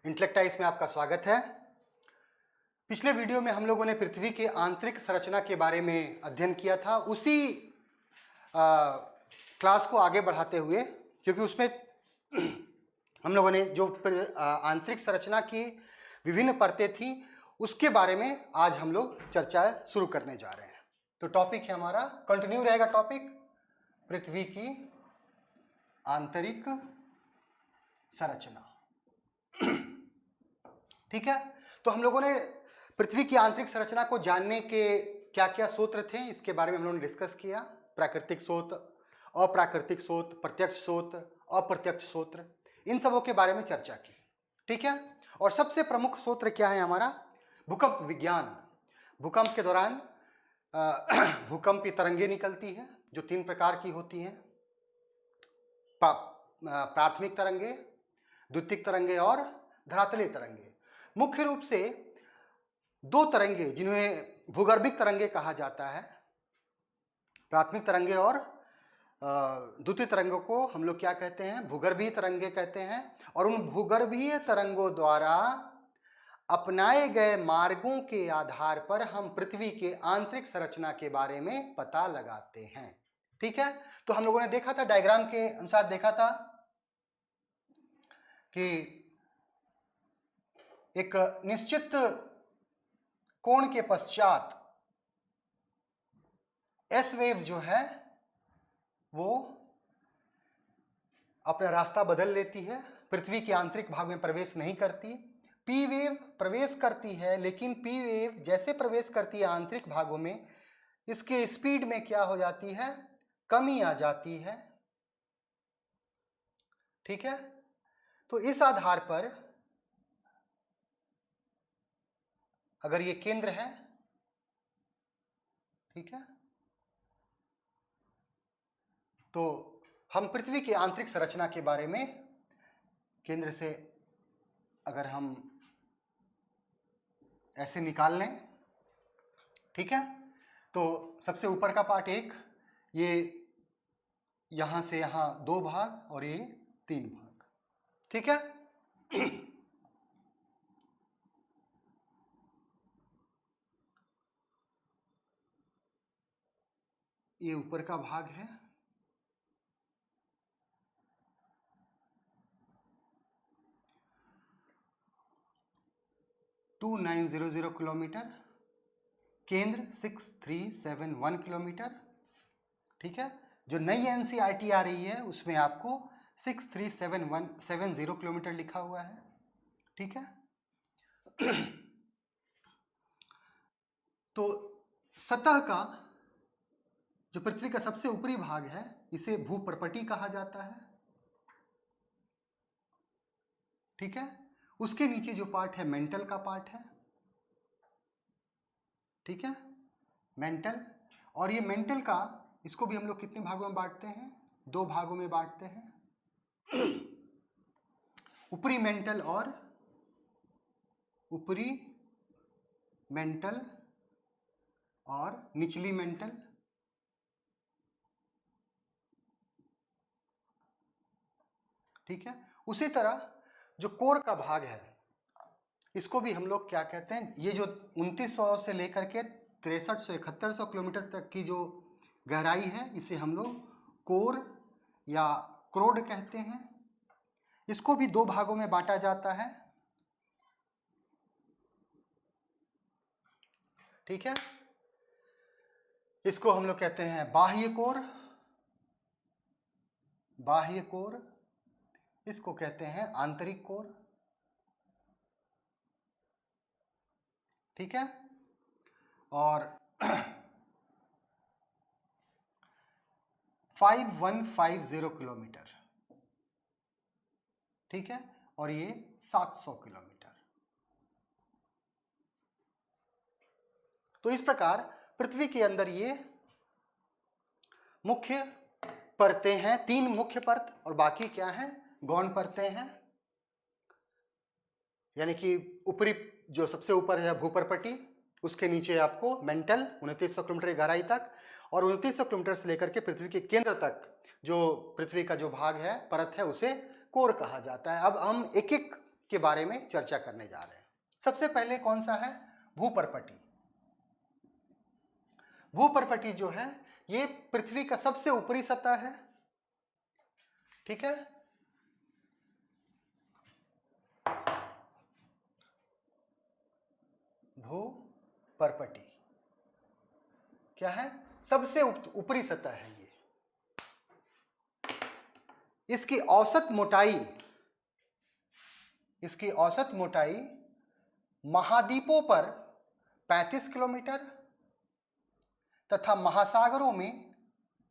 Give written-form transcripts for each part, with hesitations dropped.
इंटेलेक्टाइज में आपका स्वागत है। पिछले वीडियो में हम लोगों ने पृथ्वी के आंतरिक संरचना के बारे में अध्ययन किया था। उसी क्लास को आगे बढ़ाते हुए, क्योंकि उसमें हम लोगों ने जो आंतरिक संरचना की विभिन्न परतें थी उसके बारे में आज हम लोग चर्चा शुरू करने जा रहे हैं। तो टॉपिक है हमारा, कंटिन्यू रहेगा टॉपिक, पृथ्वी की आंतरिक संरचना। ठीक है, तो हम लोगों ने पृथ्वी की आंतरिक संरचना को जानने के क्या क्या सूत्र थे इसके बारे में हम लोगों ने डिस्कस किया। प्राकृतिक स्रोत, अप्राकृतिक स्रोत, प्रत्यक्ष स्रोत, अप्रत्यक्ष स्रोत, इन सबों के बारे में चर्चा की। ठीक है, और सबसे प्रमुख सूत्र क्या है हमारा? भूकंप विज्ञान। भूकंप के दौरान भूकंपीय तरंगें निकलती हैं जो 3 प्रकार की होती हैं, प्राथमिक तरंगे, द्वितीयक तरंगे और धरातलीय तरंगे। मुख्य रूप से 2 तरंगे जिन्हें भूगर्भिक तरंगे कहा जाता है, प्राथमिक तरंगे और द्वितीय तरंगों को हम लोग क्या कहते हैं? भूगर्भीय तरंगे कहते हैं। और उन भूगर्भीय तरंगों द्वारा अपनाए गए मार्गों के आधार पर हम पृथ्वी के आंतरिक संरचना के बारे में पता लगाते हैं। ठीक है, तो हम लोगों ने देखा था, डायग्राम के अनुसार देखा था कि एक निश्चित कोण के पश्चात एस वेव जो है वो अपना रास्ता बदल लेती है, पृथ्वी के आंतरिक भाग में प्रवेश नहीं करती। पी वेव प्रवेश करती है, लेकिन पी वेव जैसे प्रवेश करती है आंतरिक भागों में, इसके स्पीड में क्या हो जाती है? कमी आ जाती है। ठीक है, तो इस आधार पर अगर ये केंद्र है, ठीक है, तो हम पृथ्वी की आंतरिक संरचना के बारे में केंद्र से अगर हम ऐसे निकाल लें, ठीक है, तो सबसे ऊपर का पार्ट 1, ये यहां से यहां 2 भाग और ये 3 भाग। ठीक है, ये ऊपर का भाग है, (2900 किलोमीटर), केंद्र 6371 किलोमीटर। ठीक है, जो नई एनसीईआरटी आ रही है उसमें आपको 63770 किलोमीटर लिखा हुआ है। ठीक है, तो सतह का जो पृथ्वी का सबसे ऊपरी भाग है इसे भूपर्पटी कहा जाता है। ठीक है, उसके नीचे जो पार्ट है मेंटल का पार्ट है। ठीक है, मेंटल, और ये मेंटल का, इसको भी हम लोग कितने भागों में बांटते हैं? 2 भागों में बांटते हैं, ऊपरी मेंटल और ऊपरी मेंटल और निचली मेंटल। ठीक है, उसी तरह जो कोर का भाग है इसको भी हम लोग क्या कहते हैं? ये जो 2900 से लेकर के 6300-7100 किलोमीटर तक की जो गहराई है इसे हम लोग कोर या क्रोड कहते हैं। इसको भी 2 भागों में बांटा जाता है। ठीक है, इसको हम लोग कहते हैं बाह्य कोर, बाह्य कोर, इसको कहते हैं आंतरिक कोर। ठीक है, और 5150 किलोमीटर। ठीक है, और ये 700 किलोमीटर। तो इस प्रकार पृथ्वी के अंदर ये मुख्य परतें हैं, 3 मुख्य परत और बाकी क्या है? गौण परतें हैं। यानी कि ऊपरी जो सबसे ऊपर है भूपर्पटी, उसके नीचे आपको मेंटल 2900 किलोमीटर की गहराई तक, और 2900 किलोमीटर से लेकर के पृथ्वी के केंद्र तक जो पृथ्वी का जो भाग है, परत है, उसे कोर कहा जाता है। अब हम एक एक के बारे में चर्चा करने जा रहे हैं। सबसे पहले कौन सा है? भूपर्पटी। भूपर्पटी जो है ये पृथ्वी का सबसे ऊपरी सतह है, ठीक है। भूपर्पटी क्या है? सबसे ऊपरी सतह है ये। इसकी औसत मोटाई महाद्वीपों पर 35 किलोमीटर तथा महासागरों में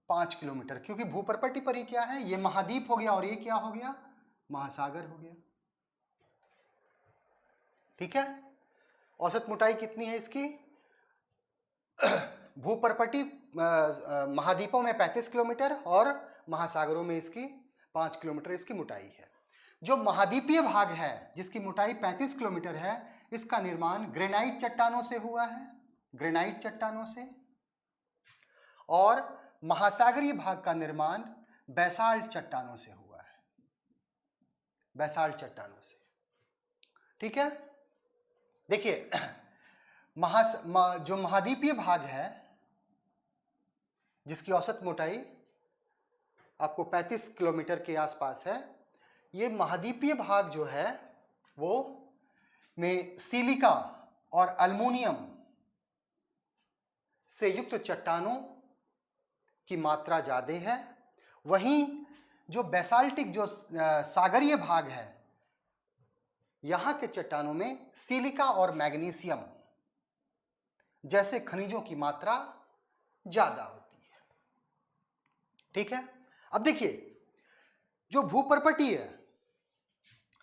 5 किलोमीटर, क्योंकि भूपर्पटी पर ही क्या है, ये महाद्वीप हो गया और ये क्या हो गया, महासागर हो गया, ठीक है। औसत मोटाई कितनी है इसकी? भूपर्पटी महाद्वीपों में 35 किलोमीटर और महासागरों में इसकी 5 किलोमीटर इसकी मोटाई है। जो महाद्वीपीय भाग है जिसकी मोटाई 35 किलोमीटर है, इसका निर्माण ग्रेनाइट चट्टानों से हुआ है, ग्रेनाइट चट्टानों से, और महासागरीय भाग का निर्माण बैसाल्ट चट्टानों से हुआ है, बैसाल्ट चट्टानों से, ठीक है। देखिए जो महाद्वीपीय भाग है जिसकी औसत मोटाई आपको 35 किलोमीटर के आसपास है, ये महाद्वीपीय भाग जो है वो में सिलिका और अल्मुनियम से युक्त चट्टानों की मात्रा ज़्यादा है। वहीं जो बेसाल्टिक जो सागरीय भाग है, यहाँ के चट्टानों में सिलिका और मैग्नीशियम जैसे खनिजों की मात्रा ज़्यादा होती है, ठीक है। अब देखिए जो भूपर्पटी है,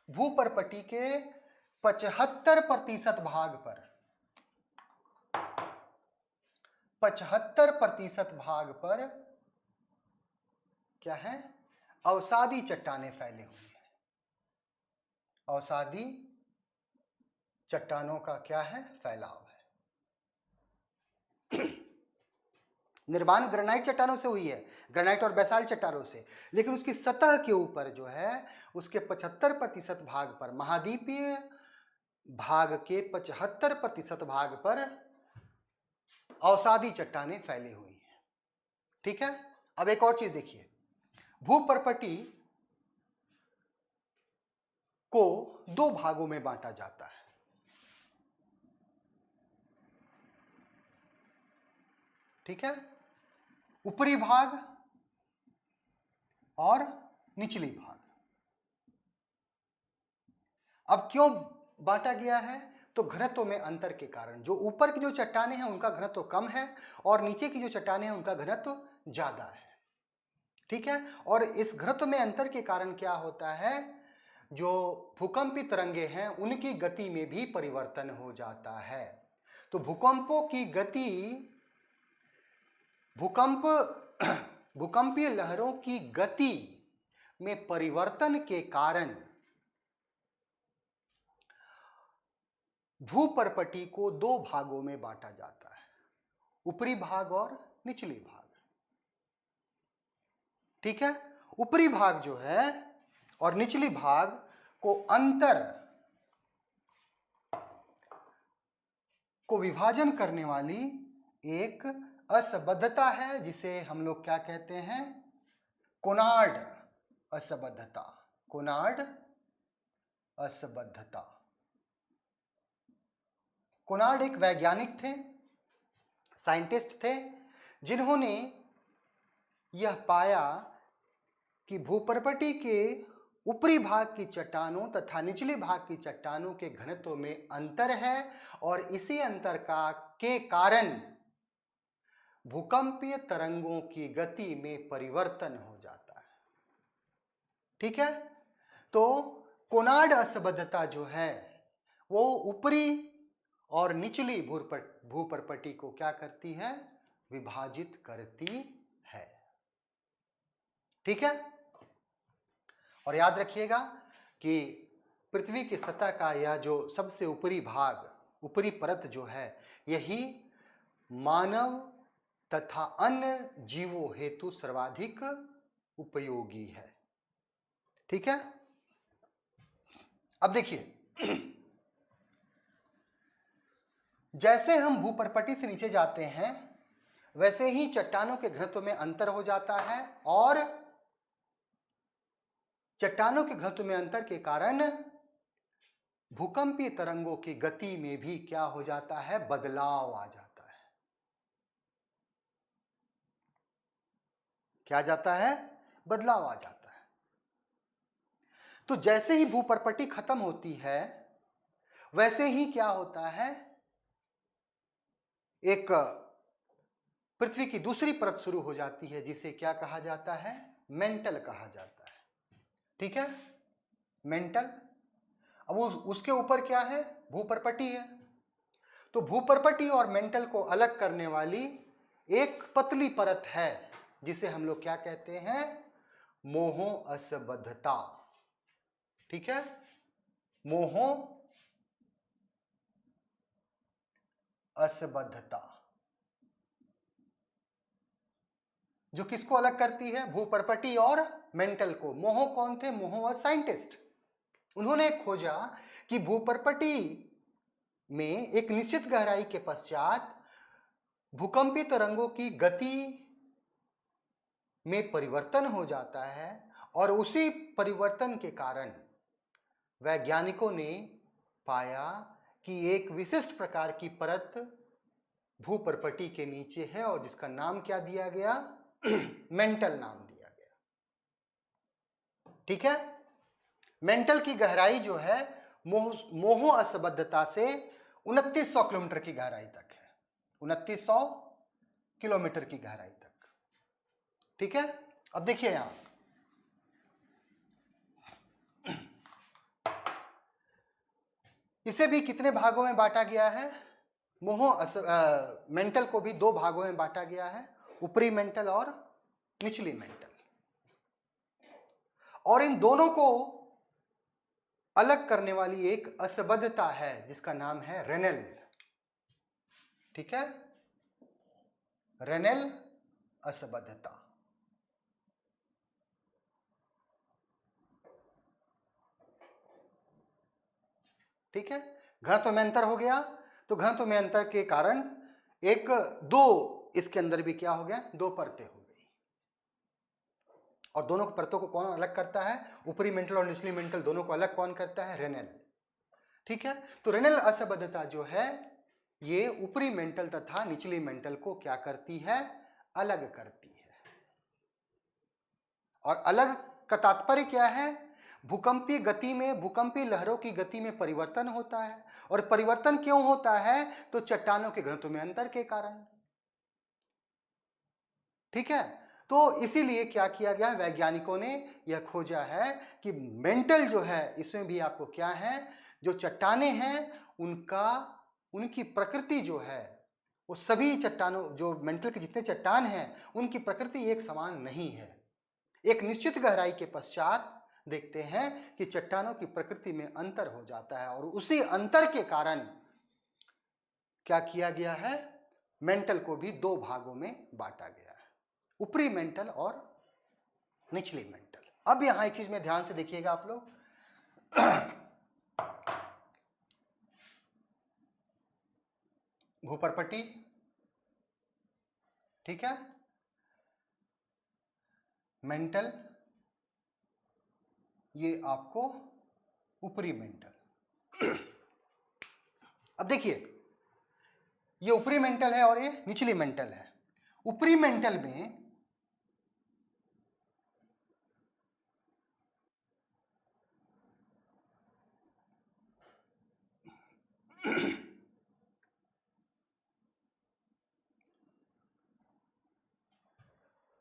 भूपर्पटी के 75% भाग पर 75% भाग पर क्या है, अवसादी चट्टानें फैली हुई हैं। अवसादी चट्टानों का क्या है, फैलाव है। निर्माण ग्रेनाइट चट्टानों से हुई है, ग्रेनाइट और बेसाल्ट चट्टानों से, लेकिन उसकी सतह के ऊपर जो है उसके 75% भाग पर, महाद्वीपीय भाग के 75% भाग पर अवसादी चट्टानें फैली हुई हैं, ठीक है। अब एक और चीज देखिए, भूपर्पटी को 2 भागों में बांटा जाता है, ठीक है, ऊपरी भाग और निचली भाग। अब क्यों बांटा गया है? तो घनत्व में अंतर के कारण। जो ऊपर की जो चट्टानें हैं उनका घनत्व कम है और नीचे की जो चट्टानें हैं उनका घनत्व ज्यादा है, ठीक है। और इस घनत्व में अंतर के कारण क्या होता है, जो भूकंपी तरंगे हैं उनकी गति में भी परिवर्तन हो जाता है। तो भूकंपों की गति, भूकंपीय लहरों की गति में परिवर्तन के कारण भूपर्पटी को 2 भागों में बांटा जाता है, ऊपरी भाग और निचली भाग, ठीक है। ऊपरी भाग जो है और निचली भाग को अंतर को विभाजन करने वाली एक असंबद्धता है, जिसे हम लोग क्या कहते हैं, कोनार्ड असंबद्धता, कोनार्ड असंबद्धता। कोनार्ड एक वैज्ञानिक थे, साइंटिस्ट थे, जिन्होंने यह पाया कि भूपर्पटी के ऊपरी भाग की चट्टानों तथा निचले भाग की चट्टानों के घनत्व में अंतर है और इसी अंतर के कारण भूकंपीय तरंगों की गति में परिवर्तन हो जाता है, ठीक है। तो कोनार्ड असंबद्धता जो है वो ऊपरी और निचली भूपर्पटी को क्या करती है, विभाजित करती है, ठीक है। और याद रखिएगा कि पृथ्वी की सतह का यह जो सबसे ऊपरी भाग, ऊपरी परत जो है, यही मानव तथा अन्य जीवों हेतु सर्वाधिक उपयोगी है, ठीक है। अब देखिए, जैसे हम भूपर्पटी से नीचे जाते हैं वैसे ही चट्टानों के घनत्व में अंतर हो जाता है और चट्टानों के घनत्व में अंतर के कारण भूकंपीय तरंगों की गति में भी क्या हो जाता है, बदलाव आ जाता है। क्या जाता है, बदलाव आ जाता है। तो जैसे ही भूपर्पटी खत्म होती है वैसे ही क्या होता है, एक पृथ्वी की दूसरी परत शुरू हो जाती है जिसे क्या कहा जाता है, मेंटल कहा जाता है। ठीक है, मेंटल। अब उसके ऊपर क्या है, भूपर्पटी है। तो भूपर्पटी और मेंटल को अलग करने वाली एक पतली परत है जिसे हम लोग क्या कहते हैं, मोहो असंबद्धता। ठीक है, मोहो असंबद्धता जो किसको अलग करती है, भूपर्पटी और मेंटल को। मोहो कौन थे, मोहो साइंटिस्ट। उन्होंने खोजा कि भूपर्पटी में एक निश्चित गहराई के पश्चात भूकंपीय तरंगों की गति में परिवर्तन हो जाता है और उसी परिवर्तन के कारण वैज्ञानिकों ने पाया कि एक विशिष्ट प्रकार की परत भूपर्पटी के नीचे है और जिसका नाम क्या दिया गया, मेंटल नाम दिया गया। ठीक है, मेंटल की गहराई जो है मोहो असंबद्धता से 2900 किलोमीटर की गहराई तक है, 2900 किलोमीटर की गहराई तक। ठीक है, अब देखिए यहां इसे भी कितने भागों में बांटा गया है, मेंटल को भी दो भागों में बांटा गया है, ऊपरी मेंटल और निचली मेंटल। और इन दोनों को अलग करने वाली एक असंबद्धता है जिसका नाम है रेनेल। ठीक है, रेनेल असंबद्धता। ठीक है, घनत्व में अंतर हो गया तो घनत्व में अंतर के कारण एक दो इसके अंदर भी क्या हो गया, दो परतें हो गई। और दोनों परतों को कौन अलग करता है, ऊपरी मेंटल और निचली मेंटल दोनों को अलग कौन करता है, रेनेल। ठीक है, तो रेनेल असंबद्धता जो है ये ऊपरी मेंटल तथा निचली मेंटल को क्या करती है, अलग करती है। और अलग का तात्पर्य क्या है, भूकंपीय गति में, भूकंपीय लहरों की गति में परिवर्तन होता है। और परिवर्तन क्यों होता है, तो चट्टानों के घनत्व में अंतर के कारण। ठीक है, तो इसीलिए क्या किया गया, वैज्ञानिकों ने यह खोजा है कि मेंटल जो है इसमें भी आपको क्या है, जो चट्टानें हैं उनकी प्रकृति जो है वो सभी चट्टानों, जो मेंटल के जितने चट्टान हैं उनकी प्रकृति एक समान नहीं है। एक निश्चित गहराई के पश्चात देखते हैं कि चट्टानों की प्रकृति में अंतर हो जाता है और उसी अंतर के कारण क्या किया गया है, मेंटल को भी दो भागों में बांटा गया है, ऊपरी मेंटल और निचली मेंटल। अब यहां एक चीज में ध्यान से देखिएगा आप लोग, भूपर्पटी, ठीक है, मेंटल, ये आपको ऊपरी मेंटल। अब देखिए ये ऊपरी मेंटल है और ये निचली मेंटल है। ऊपरी मेंटल में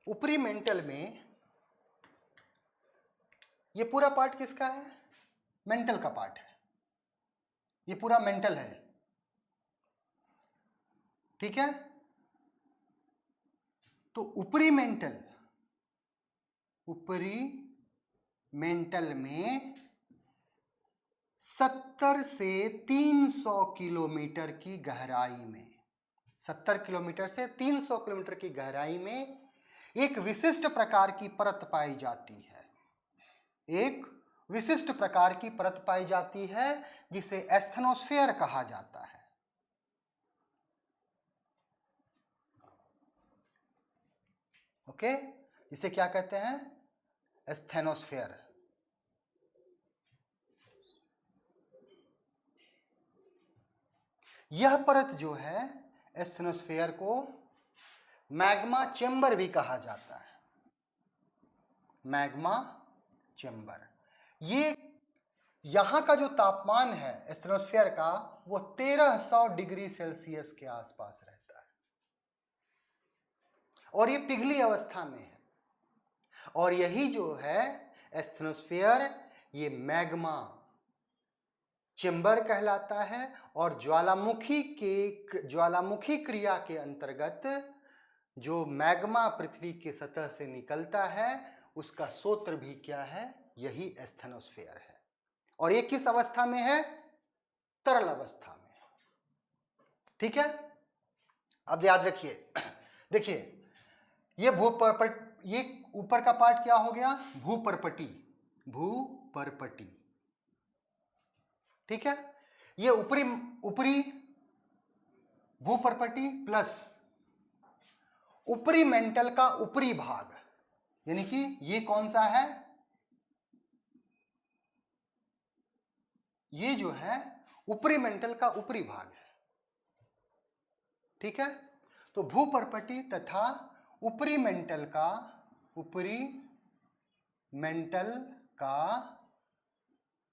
ऊपरी मेंटल में ये पूरा पार्ट किसका है, मेंटल का पार्ट है, ये पूरा मेंटल है। ठीक है, तो ऊपरी मेंटल में 70 से 300 किलोमीटर की गहराई में, 70 किलोमीटर से 300 किलोमीटर की गहराई में एक विशिष्ट प्रकार की परत पाई जाती है, एक विशिष्ट प्रकार की परत पाई जाती है जिसे एस्थेनोस्फेयर कहा जाता है। ओके, इसे क्या कहते हैं? एस्थेनोस्फेयर। यह परत जो है एस्थेनोस्फेयर को मैग्मा चेंबर भी कहा जाता है। Magma chamber. ये यहां का जो तापमान है एस्थेनोस्फेयर का वो 1300 डिग्री सेल्सियस के आसपास रहता है और ये पिघली अवस्था में है। और यही जो है एस्थेनोस्फेयर ये मैग्मा चेंबर कहलाता है और ज्वालामुखी क्रिया के अंतर्गत जो मैग्मा पृथ्वी की सतह से निकलता है उसका स्रोत भी क्या है? यही एस्थेनोस्फेयर है। और ये किस अवस्था में है? तरल अवस्था में। ठीक है, अब याद रखिए, देखिए ये ये ऊपर का पार्ट क्या हो गया? भूपर्पटी। भूपर्पटी, ठीक है। ये ऊपरी भूपर्पटी प्लस ऊपरी मेंटल का ऊपरी भाग, यानी कि ये कौन सा है? ये जो है ऊपरी मेंटल का ऊपरी भाग है। ठीक है, तो भूपर्पटी तथा ऊपरी मेंटल का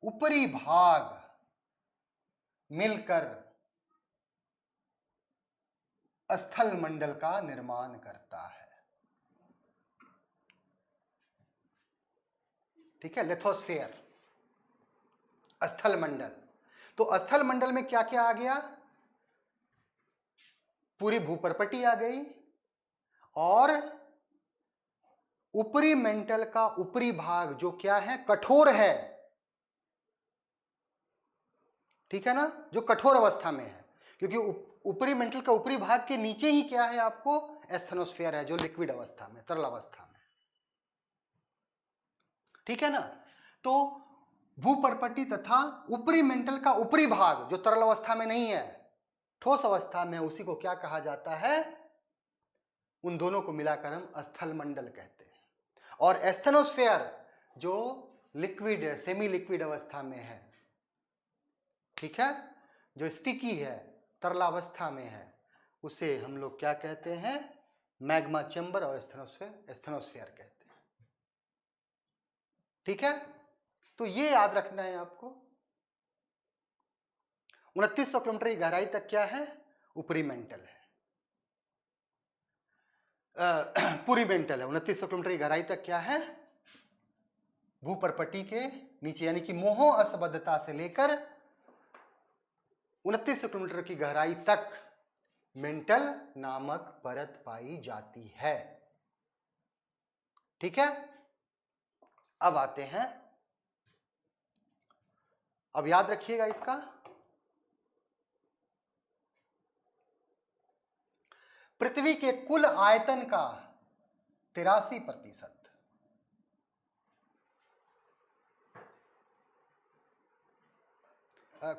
ऊपरी भाग मिलकर स्थल मंडल का निर्माण करता है। ठीक है, लिथोस्फेयर, स्थल मंडल। तो स्थल मंडल में क्या क्या आ गया? पूरी भूपर्पटी आ गई और ऊपरी मेंटल का ऊपरी भाग जो क्या है? कठोर है। ठीक है ना, जो कठोर अवस्था में है, क्योंकि ऊपरी मेंटल का ऊपरी भाग के नीचे ही क्या है आपको? एस्थेनोस्फेयर है जो लिक्विड अवस्था में, तरल अवस्था में। ठीक है ना, तो भूपर्पटी तथा ऊपरी मेंटल का ऊपरी भाग जो तरल अवस्था में नहीं है, ठोस अवस्था में, उसी को क्या कहा जाता है? उन दोनों को मिलाकर हम स्थल मंडल कहते हैं। और एस्थेनोस्फेयर जो लिक्विड है, सेमी लिक्विड अवस्था में है, ठीक है, जो स्टिकी है, तरलावस्था में है, उसे हम लोग क्या कहते हैं? मैग्मा चेंबर और एस्थेनोस्फेयर कहते हैं। ठीक है, तो ये याद रखना है आपको। 2900 किलोमीटर की गहराई तक क्या है? ऊपरी मेंटल है, पूरी मेंटल है। 2900 किलोमीटर की गहराई तक क्या है? भूपर्पटी के नीचे, यानी कि मोहो असंबद्धता से लेकर 2900 किलोमीटर की गहराई तक मेंटल नामक परत पाई जाती है। ठीक है, अब आते हैं, अब याद रखिएगा इसका, पृथ्वी के कुल आयतन का 83%,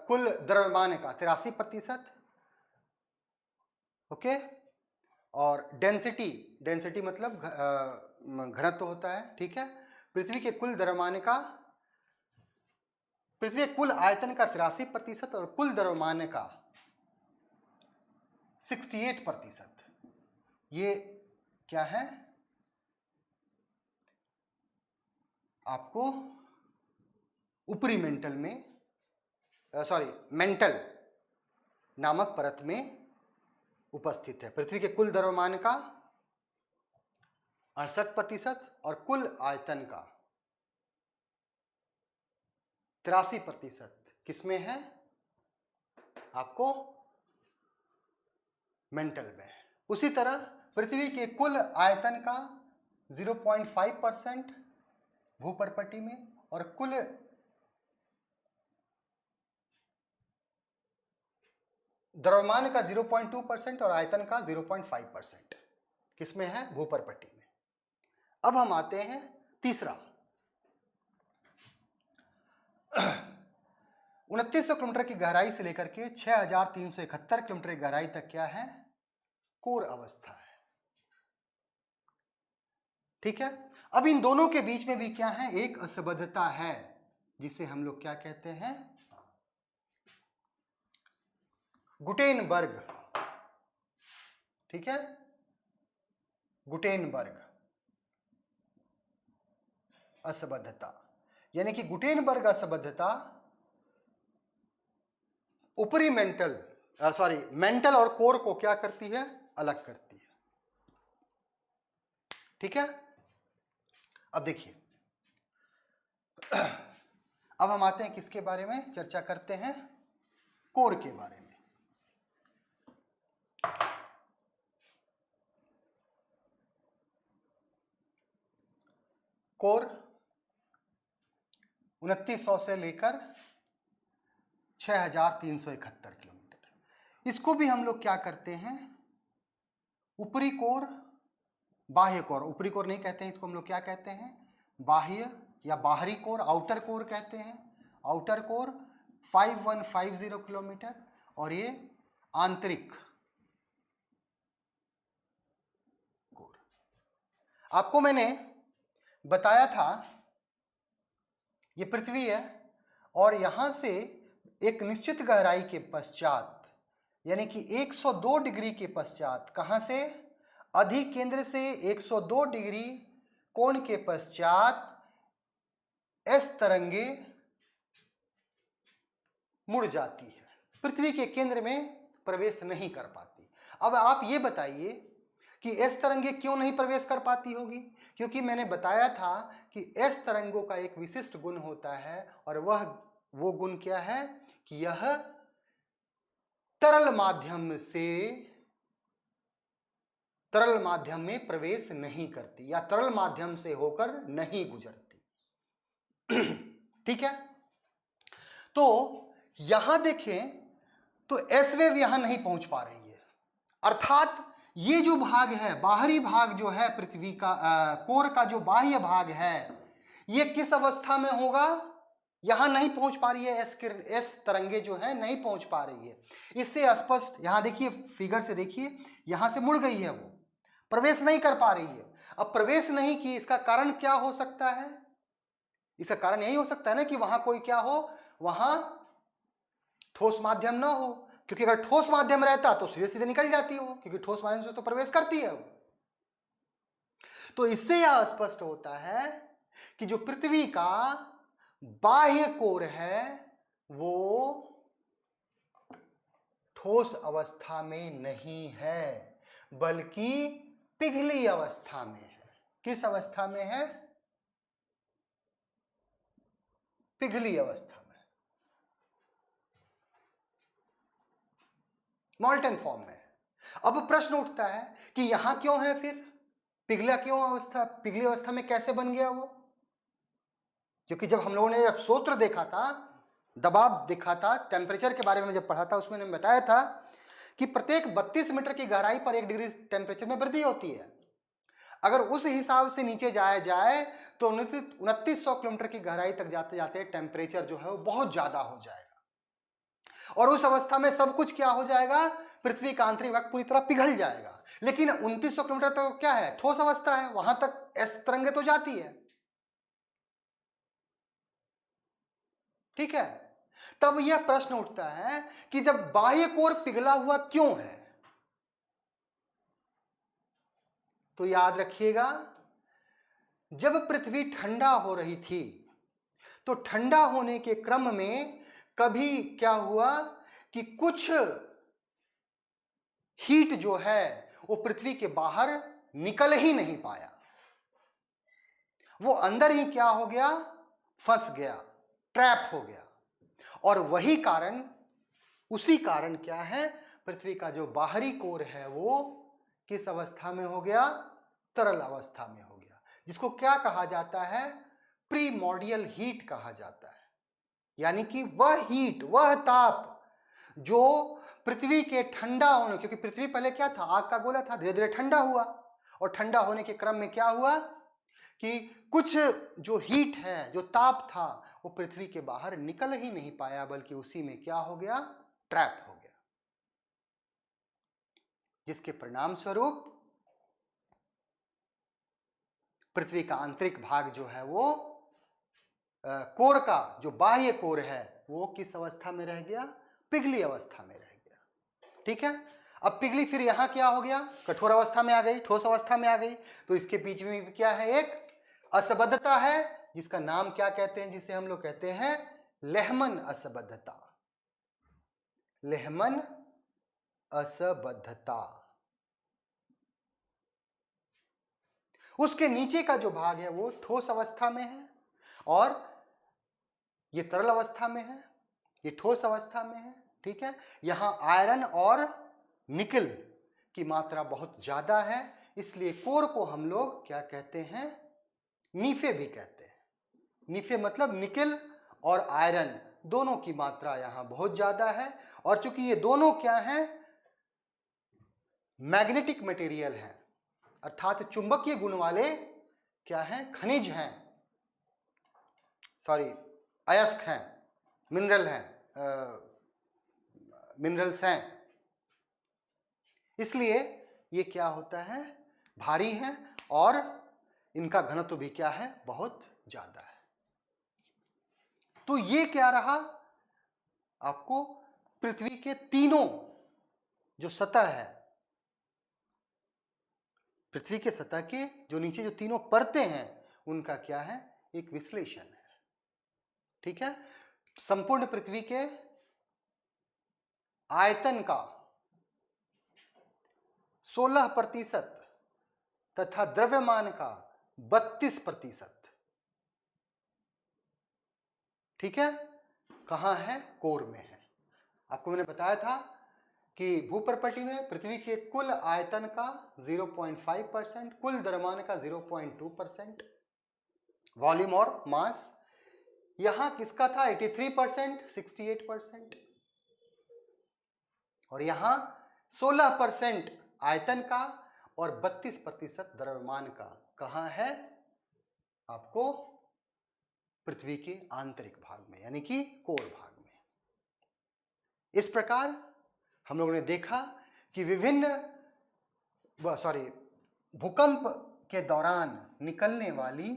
कुल द्रव्यमान का 83%, ओके। और डेंसिटी मतलब घनत्व होता है। ठीक है, पृथ्वी के कुल द्रव्यमान का, पृथ्वी के कुल आयतन का 83% और कुल द्रव्यमान का 68%। ये क्या है? आपको ऊपरी मेंटल में, मेंटल नामक परत में उपस्थित है। पृथ्वी के कुल द्रव्यमान का 68% और कुल आयतन का 83% किसमें है? आपको मेंटल में। उसी तरह पृथ्वी के कुल आयतन का 0.5% भूपर्पटी में और कुल द्रव्यमान का 0.2% और आयतन का 0.5% किसमें है? भूपर्पटी में। अब हम आते हैं तीसरा, 2900 किलोमीटर की गहराई से लेकर के 6371 किलोमीटर की गहराई तक क्या है? कोर अवस्था है। ठीक है। अब इन दोनों के बीच में भी क्या है? एक असंबद्धता है, जिसे हम लोग क्या कहते हैं? गुटेनबर्ग। ठीक है, गुटेनबर्ग असंबद्धता, यानी कि गुटेनबर्ग असंबद्धता ऊपरी मेंटल और कोर को क्या करती है? अलग करती है। ठीक है। अब देखिए, अब हम आते हैं किसके बारे में चर्चा करते हैं? कोर के बारे में। कोर 2900 से लेकर 6371 किलोमीटर। इसको भी हम लोग क्या करते हैं? ऊपरी कोर, बाह्य कोर। ऊपरी कोर नहीं कहते हैं, इसको हम लोग क्या कहते हैं? बाह्य या बाहरी कोर, आउटर कोर कहते हैं। आउटर कोर 5150 किलोमीटर, और ये आंतरिक कोर। आपको मैंने बताया था ये पृथ्वी है, और यहां से एक निश्चित गहराई के पश्चात, यानी कि 102 डिग्री के पश्चात, कहां से? अधिकेंद्र से 102 डिग्री कोण के पश्चात एस तरंगे मुड़ जाती है, पृथ्वी के केंद्र में प्रवेश नहीं कर पाती। अब आप ये बताइए कि एस तरंगे क्यों नहीं प्रवेश कर पाती होगी? क्योंकि मैंने बताया था कि एस तरंगों का एक विशिष्ट गुण होता है, और वो गुण क्या है? कि यह तरल माध्यम में प्रवेश नहीं करती, या तरल माध्यम से होकर नहीं गुजरती। ठीक है। तो यहां देखें तो एस वेव यहां नहीं पहुंच पा रही है, अर्थात ये जो भाग है, बाहरी भाग जो है पृथ्वी का, कोर का जो बाह्य भाग है, ये किस अवस्था में होगा? यहां नहीं पहुंच पा रही है। एस तरंगे जो है नहीं पहुंच पा रही है। इससे स्पष्ट, यहां देखिए, फिगर से देखिए, यहां से मुड़ गई है, वो प्रवेश नहीं कर पा रही है। अब प्रवेश नहीं की, इसका कारण क्या हो सकता है? इसका कारण यही हो सकता है ना कि वहां कोई क्या हो, वहां ठोस माध्यम ना हो, क्योंकि अगर ठोस माध्यम रहता तो सीधे सीधे निकल जाती हो, क्योंकि ठोस माध्यम से तो प्रवेश करती है वो। तो इससे यह स्पष्ट होता है कि जो पृथ्वी का बाह्य कोर है वो ठोस अवस्था में नहीं है, बल्कि पिघली अवस्था में है। किस अवस्था में है? पिघली अवस्था में, मॉल्टन फॉर्म में है। अब प्रश्न उठता है कि यहां क्यों है, फिर पिघला क्यों अवस्था, पिघली अवस्था में कैसे बन गया वो? क्योंकि जब हम लोगों ने जब सूत्र देखा था, दबाव देखा था, टेम्परेचर के बारे में जब पढ़ा था, उसमें बताया था कि प्रत्येक 32 मीटर की गहराई पर 1 डिग्री टेम्परेचर में वृद्धि होती है। अगर उस हिसाब से नीचे जाया जाए तो 2900 किलोमीटर की गहराई तक जाते जाते टेम्परेचर जो है वो बहुत ज्यादा हो जाएगा, और उस अवस्था में सब कुछ क्या हो जाएगा? पृथ्वी का आंतरिक भाग पूरी तरह पिघल जाएगा। लेकिन 2900 किलोमीटर तो क्या है? ठोस अवस्था है, वहां तक एस तरंगे तो जाती है। ठीक है। तब यह प्रश्न उठता है कि जब बाह्य कोर पिघला हुआ क्यों है, तो याद रखिएगा, जब पृथ्वी ठंडा हो रही थी तो ठंडा होने के क्रम में कभी क्या हुआ कि कुछ हीट जो है वो पृथ्वी के बाहर निकल ही नहीं पाया, वो अंदर ही क्या हो गया? फंस गया, ट्रैप हो गया। और वही कारण, उसी कारण क्या है? पृथ्वी का जो बाहरी कोर है वो किस अवस्था में हो गया? तरल अवस्था में हो गया, जिसको क्या कहा जाता है? प्रीमॉर्डियल हीट कहा जाता है। यानी कि वह हीट, वह ताप जो पृथ्वी के ठंडा होने, क्योंकि पृथ्वी पहले क्या था? आग का गोला था, धीरे धीरे ठंडा हुआ, और ठंडा होने के क्रम में क्या हुआ कि कुछ जो हीट है, जो ताप था, वो पृथ्वी के बाहर निकल ही नहीं पाया, बल्कि उसी में क्या हो गया, ट्रैप हो गया, जिसके परिणाम स्वरूप पृथ्वी का आंतरिक भाग जो है वो कोर का जो बाह्य कोर है वो किस अवस्था में रह गया, पिघली अवस्था में रह गया। ठीक है, अब पिघली फिर यहां क्या हो गया, कठोर अवस्था में आ गई, ठोस अवस्था में आ गई। तो इसके बीच में क्या है, एक असंबद्धता है, जिसका नाम क्या कहते हैं, जिसे हम लोग कहते हैं लेहमन असंबद्धता। लेहमन असंबद्धता। उसके नीचे का जो भाग है वो ठोस अवस्था में है और ये तरल अवस्था में है, ये ठोस अवस्था में है। ठीक है, यहां आयरन और निकल की मात्रा बहुत ज्यादा है, इसलिए कोर को हम लोग क्या कहते हैं, नीफे भी कहते हैं। नीफे मतलब निकल और आयरन दोनों की मात्रा यहां बहुत ज्यादा है, और चूंकि ये दोनों क्या हैं, मैग्नेटिक मटेरियल हैं, अर्थात चुंबकीय गुण वाले क्या हैं, खनिज हैं, सॉरी अयस्क हैं, मिनरल हैं, मिनरल्स हैं, इसलिए ये क्या होता है, भारी हैं और इनका घनत्व भी क्या है, बहुत ज्यादा है। तो ये क्या रहा, आपको पृथ्वी के तीनों जो सतह है, पृथ्वी के सतह के जो नीचे जो तीनों परतें हैं उनका क्या है, एक विश्लेषण है। ठीक है, संपूर्ण पृथ्वी के आयतन का 16% तथा द्रव्यमान का 32%। ठीक है, कहां है, कोर में है। आपको मैंने बताया था कि भूप्रपटी में पृथ्वी के कुल आयतन का 0.5%, कुल द्रव्यमान का 0.2%, वॉल्यूम और मास यहां किसका था, 83%, 68%, और यहां 16% आयतन का और 32% द्रव्यमान का कहां है, आपको पृथ्वी के आंतरिक भाग में, यानी कि कोर भाग में। इस प्रकार हम लोगों ने देखा कि भूकंप के दौरान निकलने वाली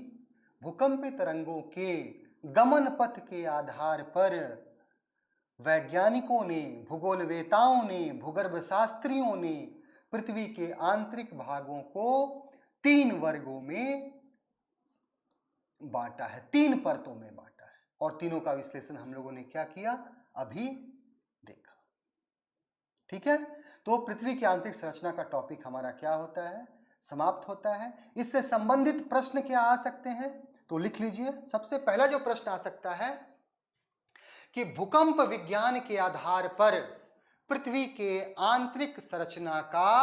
भूकंपीय तरंगों के गमन पथ के आधार पर वैज्ञानिकों ने, भूगोलवेताओं ने, भूगर्भ शास्त्रियों ने पृथ्वी के आंतरिक भागों को 3 वर्गों में बांटा है, 3 परतों में बांटा है, और तीनों का विश्लेषण हम लोगों ने क्या किया, अभी देखा। ठीक है, तो पृथ्वी की आंतरिक संरचना का टॉपिक हमारा क्या होता है, समाप्त होता है। इससे संबंधित प्रश्न क्या आ सकते हैं, तो लिख लीजिए। सबसे पहला जो प्रश्न आ सकता है कि भूकंप विज्ञान के आधार पर पृथ्वी के आंतरिक संरचना का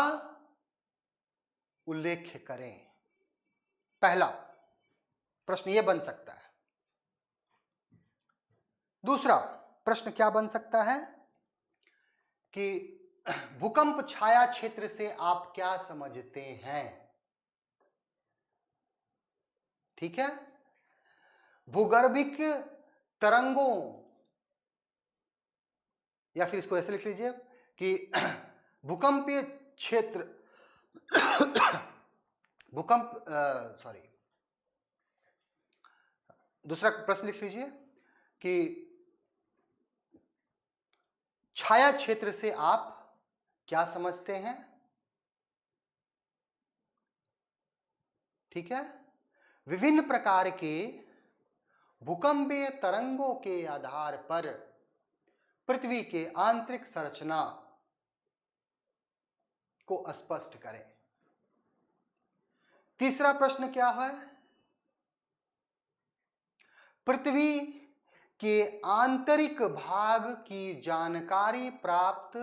उल्लेख करें। पहला प्रश्न यह बन सकता है। दूसरा प्रश्न क्या बन सकता है कि भूकंप छाया क्षेत्र से आप क्या समझते हैं। ठीक है, भूगर्भिक तरंगों, या फिर इसको ऐसे लिख लीजिए कि भूकंपीय क्षेत्र दूसरा प्रश्न लिख लीजिए कि छाया क्षेत्र से आप क्या समझते हैं। ठीक है, विभिन्न प्रकार के भूकंपीय तरंगों के आधार पर पृथ्वी के आंतरिक संरचना को स्पष्ट करें। तीसरा प्रश्न क्या है, पृथ्वी के आंतरिक भाग की जानकारी प्राप्त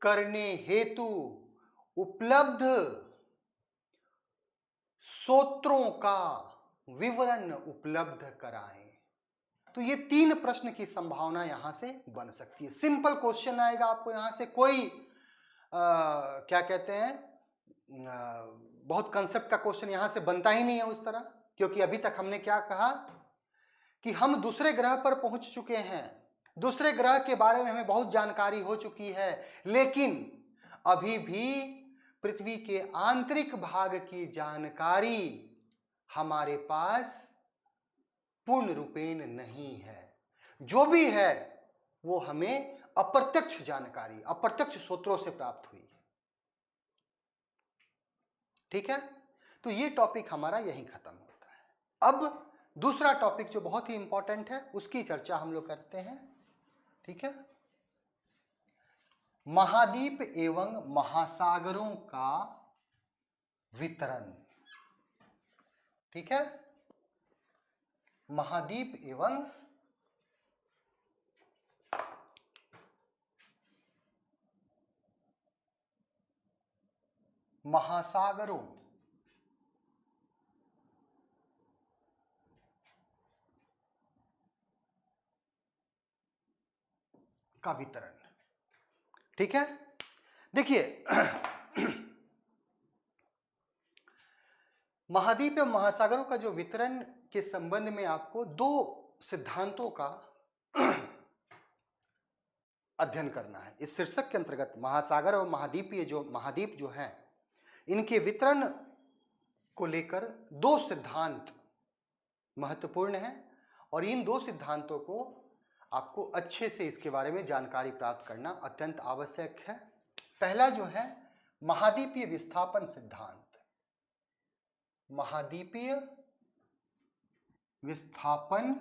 करने हेतु उपलब्ध सूत्रों का विवरण उपलब्ध कराएं। तो ये 3 प्रश्न की संभावना यहां से बन सकती है। सिंपल क्वेश्चन आएगा आपको यहां से, कोई क्या कहते हैं, बहुत कंसेप्ट का क्वेश्चन यहां से बनता ही नहीं है उस तरह, क्योंकि अभी तक हमने क्या कहा कि हम दूसरे ग्रह पर पहुंच चुके हैं, दूसरे ग्रह के बारे में हमें बहुत जानकारी हो चुकी है, लेकिन अभी भी पृथ्वी के आंतरिक भाग की जानकारी हमारे पास पूर्ण रूपेण नहीं है। जो भी है वो हमें अप्रत्यक्ष जानकारी, अप्रत्यक्ष स्रोतों से प्राप्त हुई है। ठीक है, तो ये टॉपिक हमारा यहीं खत्म होता है। अब दूसरा टॉपिक जो बहुत ही इंपॉर्टेंट है उसकी चर्चा हम लोग करते हैं। ठीक है, महाद्वीप एवं महासागरों का वितरण। ठीक है, महाद्वीप एवं महासागरों का वितरण। ठीक है, देखिए महाद्वीप एवं महासागरों का जो वितरण के संबंध में आपको दो सिद्धांतों का अध्ययन करना है। इस शीर्षक के अंतर्गत महासागर और महाद्वीप जो हैं, इनके वितरण को लेकर दो सिद्धांत महत्वपूर्ण हैं और इन दो सिद्धांतों को आपको अच्छे से इसके बारे में जानकारी प्राप्त करना अत्यंत आवश्यक है। पहला जो है महाद्वीपीय विस्थापन सिद्धांत। महाद्वीपीय विस्थापन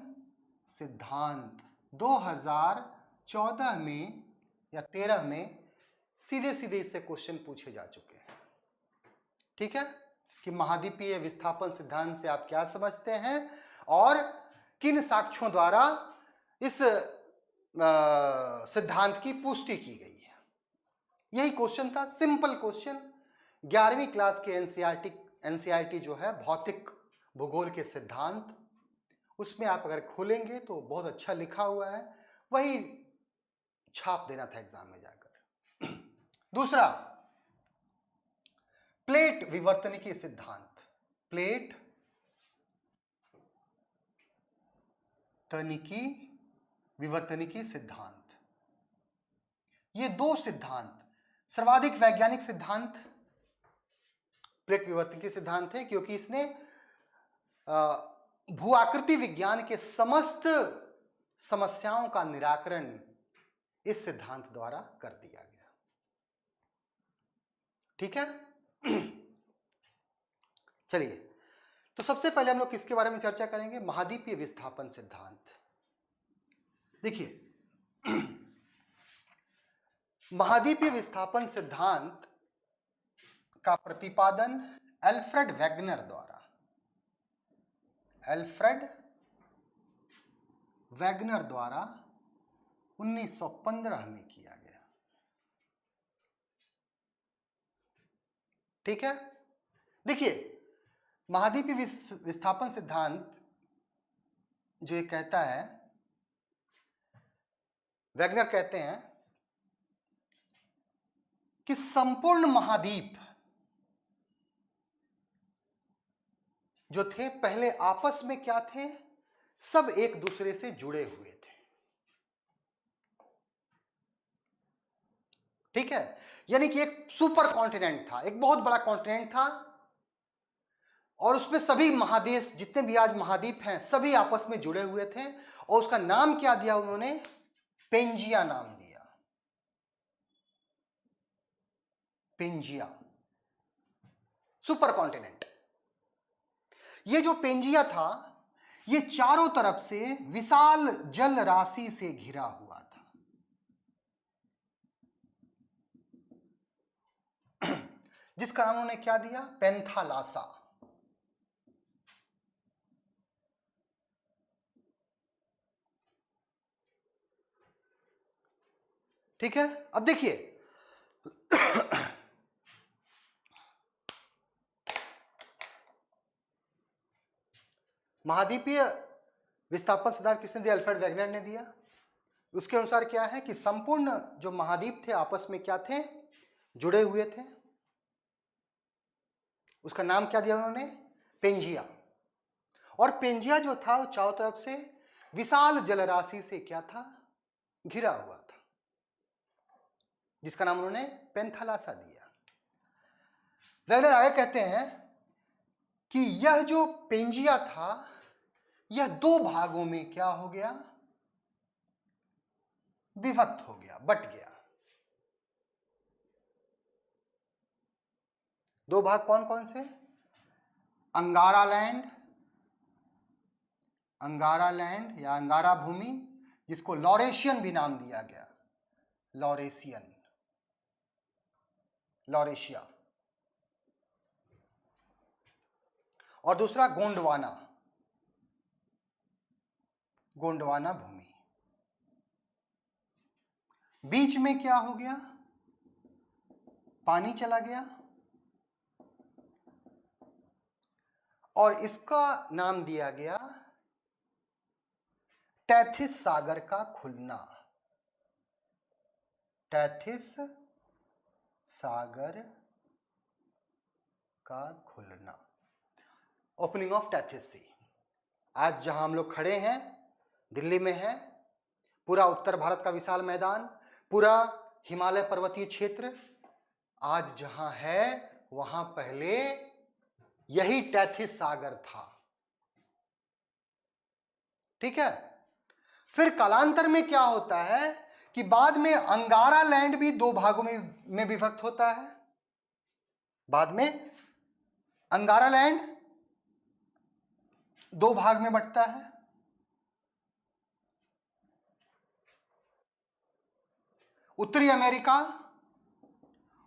सिद्धांत 2014 में या 13 में सीधे सीधे इससे क्वेश्चन पूछे जा चुके हैं। ठीक है, कि महाद्वीपीय विस्थापन सिद्धांत से आप क्या समझते हैं और किन साक्ष्यों द्वारा इस सिद्धांत की पुष्टि की गई है। यही क्वेश्चन था, सिंपल क्वेश्चन। 11वीं क्लास के एनसीईआरटी जो है भौतिक भूगोल के सिद्धांत, उसमें आप अगर खोलेंगे तो बहुत अच्छा लिखा हुआ है, वही छाप देना था एग्जाम में जाकर। दूसरा प्लेट विवर्तनिकी सिद्धांत। प्लेट विवर्तनिकी सिद्धांत। ये दो सिद्धांत सर्वाधिक वैज्ञानिक सिद्धांत प्लेट विवर्तनिकी सिद्धांत है, क्योंकि इसने भू आकृति विज्ञान के समस्त समस्याओं का निराकरण इस सिद्धांत द्वारा कर दिया गया। ठीक है, चलिए, तो सबसे पहले हम लोग किसके बारे में चर्चा करेंगे? महाद्वीपीय विस्थापन सिद्धांत। देखिए महाद्वीपीय विस्थापन सिद्धांत का प्रतिपादन एल्फ्रेड वेगनर द्वारा 1915 में किया गया। ठीक है, देखिए महाद्वीपीय विस्थापन सिद्धांत जो ये कहता है, वेगनर कहते हैं कि संपूर्ण महाद्वीप जो थे पहले आपस में क्या थे, सब एक दूसरे से जुड़े हुए थे। ठीक है, यानी कि एक सुपर कॉन्टिनेंट था, एक बहुत बड़ा कॉन्टिनेंट था और उसमें सभी महादेश जितने भी आज महाद्वीप हैं सभी आपस में जुड़े हुए थे और उसका नाम क्या दिया उन्होंने? पेंजिया नाम दिया। Pangaea, supercontinent. ये जो पेंजिया था ये चारों तरफ से विशाल जल राशि से घिरा हुआ था। जिसका नाम उन्होंने क्या दिया? पेंथालासा। ठीक है, अब देखिए महाद्वीपीय विस्थापन सिद्धांत किसने दिया? अल्फ्रेड वेगनर ने दिया। उसके अनुसार क्या है कि संपूर्ण जो महाद्वीप थे आपस में क्या थे? जुड़े हुए थे। उसका नाम क्या दिया उन्होंने? पेंजिया। और पेंजिया जो था वो चारों तरफ से विशाल जलराशि से क्या था, घिरा हुआ था, जिसका नाम उन्होंने पेंथालासा दिया। वैगनर आगे कहते हैं कि यह जो पेंजिया था यह दो भागों में क्या हो गया, विभक्त हो गया, बट गया। दो भाग कौन कौन से, अंगारा लैंड या अंगारा भूमि, जिसको लॉरेशियन भी नाम दिया गया, लॉरेशिया, और दूसरा गोंडवाना भूमि। बीच में क्या हो गया, पानी चला गया और इसका नाम दिया गया टैथिस सागर का खुलना, टैथिस सागर का खुलना, ओपनिंग ऑफ टैथिस सी। आज जहां हम लोग खड़े हैं दिल्ली में है, पूरा उत्तर भारत का विशाल मैदान, पूरा हिमालय पर्वतीय क्षेत्र, आज जहां है वहां पहले यही टैथिस सागर था। ठीक है। फिर कालांतर में क्या होता है कि बाद में अंगारा लैंड भी दो भागों में विभक्त होता है। बाद में अंगारा लैंड दो भाग में बंटता है। उत्तरी अमेरिका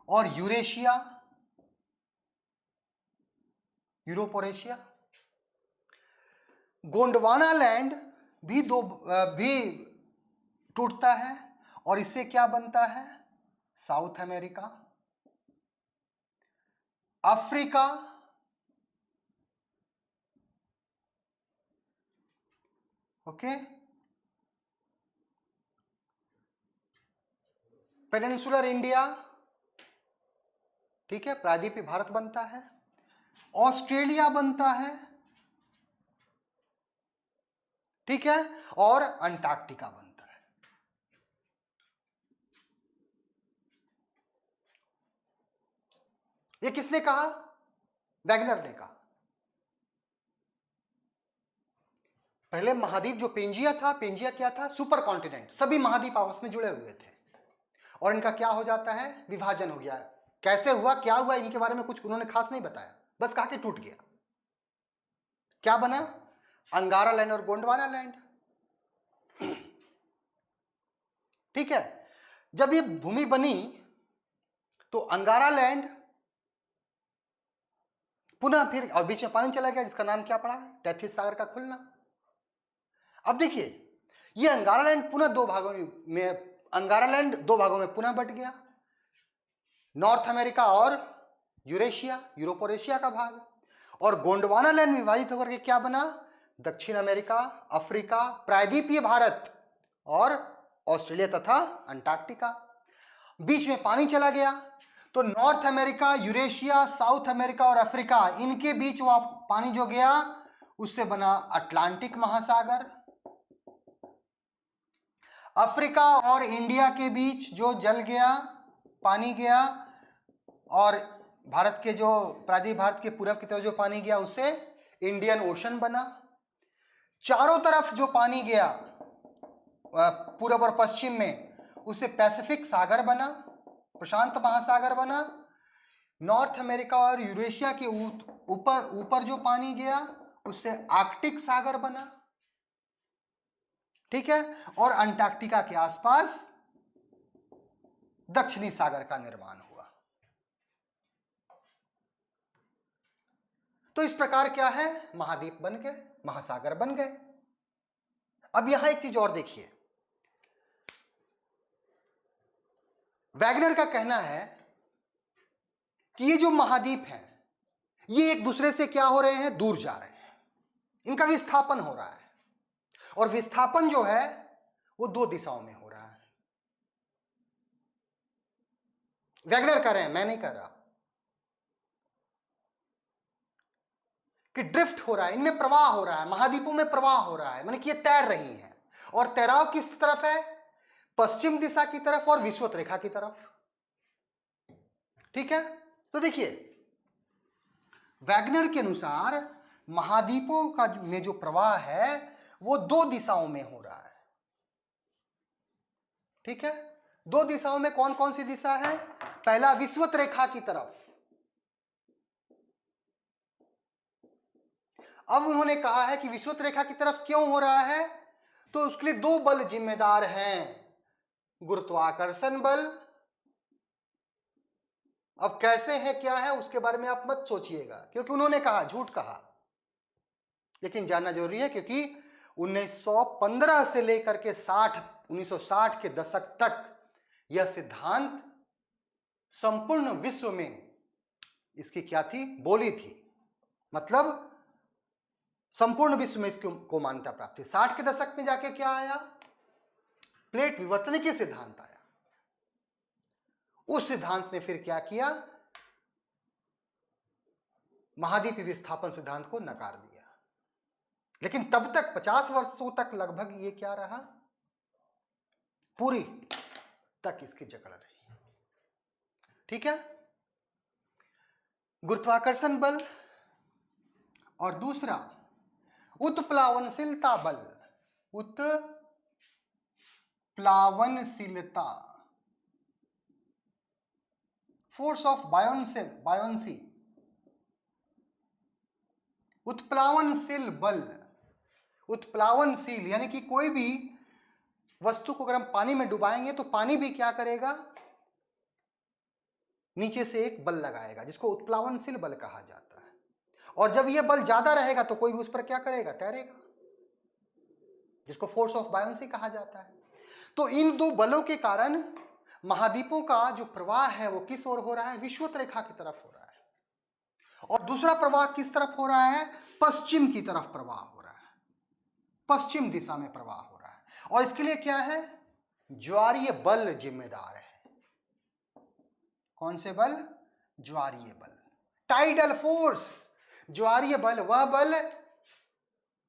और यूरेशिया, यूरोप और एशिया। गोंडवाना लैंड भी टूटता है और इससे क्या बनता है, south America, Africa, okay, peninsular India, ठीक है, प्रायद्वीपीय भारत बनता है, ऑस्ट्रेलिया बनता है, ठीक है, और अंटार्कटिका बनता है। ये किसने कहा, वैगनर ने कहा। पहले महाद्वीप जो पेंजिया था, पेंजिया क्या था, सुपर कॉन्टिनेंट, सभी महाद्वीप आपस में जुड़े हुए थे और इनका क्या हो जाता है, विभाजन हो गया। कैसे हुआ, क्या हुआ, इनके बारे में कुछ उन्होंने खास नहीं बताया, बस कहा कि टूट गया। क्या बना, अंगारा लैंड और गोंडवाना लैंड। ठीक है। जब ये भूमि बनी तो अंगारा लैंड पुनः फिर, और बीच में पानी चला गया जिसका नाम क्या पड़ा, टैथिस सागर का खुलना। अब देखिए ये अंगारा लैंड पुनः दो भागों में, अंगारा लैंड दो भागों में पुनः बट गया, नॉर्थ अमेरिका और यूरेशिया, यूरोप और एशिया का भाग। और गोंडवाना लैंड विभाजित होकर के क्या बना, दक्षिण अमेरिका, अफ्रीका, प्रायद्वीपीय भारत और ऑस्ट्रेलिया तथा अंटार्कटिका। बीच में पानी चला गया तो north America, Eurasia, south America और अफ्रीका, इनके बीच वो पानी जो गया उससे बना अटलांटिक महासागर। अफ्रीका और इंडिया के बीच जो जल गया, पानी गया, और भारत के जो प्रायद्वीप भारत के पूरब की तरफ जो पानी गया उससे इंडियन ओशन बना। चारों तरफ जो पानी गया पूरब और पश्चिम में, उससे पैसिफिक सागर बना, प्रशांत महासागर बना। नॉर्थ अमेरिका और यूरेशिया के ऊपर जो पानी गया उससे आर्कटिक सागर बना, ठीक है, और अंटार्कटिका के आसपास दक्षिणी सागर का निर्माण हुआ। तो इस प्रकार क्या है, महाद्वीप बन गए, महासागर बन गए। अब यहां एक चीज और देखिए, वैगनर का कहना है कि ये जो महाद्वीप हैं ये एक दूसरे से क्या हो रहे हैं, दूर जा रहे हैं, इनका विस्थापन हो रहा है, और विस्थापन जो है वो दो दिशाओं में हो रहा है। वैगनर कर रहे हैं, मैं नहीं कर रहा। कि ड्रिफ्ट हो रहा है, इनमें प्रवाह हो रहा है, महाद्वीपों में प्रवाह हो रहा है, माने कि ये तैर रही हैं। और तैराव किस तरफ है? पश्चिम दिशा की तरफ और विषुवत रेखा की तरफ। ठीक है, तो देखिए वैगनर के अनुसार महाद्वीपों का में जो प्रवाह है वो दो दिशाओं में हो रहा है। ठीक है, दो दिशाओं में कौन कौन सी दिशा है? पहला विषुवत रेखा की तरफ। अब उन्होंने कहा है कि विषुवत रेखा की तरफ क्यों हो रहा है, तो उसके लिए दो बल जिम्मेदार हैं, गुरुत्वाकर्षण बल। अब कैसे है क्या है उसके बारे में आप मत सोचिएगा, क्योंकि उन्होंने कहा, झूठ कहा, लेकिन जानना जरूरी है, क्योंकि 1915 से लेकर के 1960 के दशक तक यह सिद्धांत संपूर्ण विश्व में इसकी क्या थी? बोली थी। मतलब संपूर्ण विश्व में इसको मान्यता प्राप्त थी। 60 के दशक में जाके क्या आया? प्लेट विवर्तन के सिद्धांत आया। उस सिद्धांत ने फिर क्या किया? महाद्वीप विस्थापन सिद्धांत को नकार दिया। लेकिन तब तक 50 वर्षों तक लगभग ये क्या रहा? पूरी तक इसकी जकड़ रही। ठीक है, गुरुत्वाकर्षण बल और दूसरा उत्प्लावनशीलता बल। उत्प्लावनशीलता, फोर्स ऑफ बायोन्सी। उत्प्लावनशील बल, उत्प्लावनशील यानी कि कोई भी वस्तु को अगर हम पानी में डुबाएंगे तो पानी भी क्या करेगा? नीचे से एक बल लगाएगा, जिसको उत्प्लावनशील बल कहा जाता है। और जब यह बल ज्यादा रहेगा तो कोई भी उस पर क्या करेगा? तैरेगा, जिसको फोर्स ऑफ बायोन्सी कहा जाता है। तो इन दो बलों के कारण महाद्वीपों का जो प्रवाह है वो किस ओर हो रहा है? विषुवत रेखा की तरफ हो रहा है। और दूसरा प्रवाह किस तरफ हो रहा है? पश्चिम की तरफ प्रवाह हो रहा है, पश्चिम दिशा में प्रवाह हो रहा है। और इसके लिए क्या है? ज्वारीय बल जिम्मेदार है। कौन से बल? ज्वारीय बल, टाइडल फोर्स। ज्वारीय बल वह बल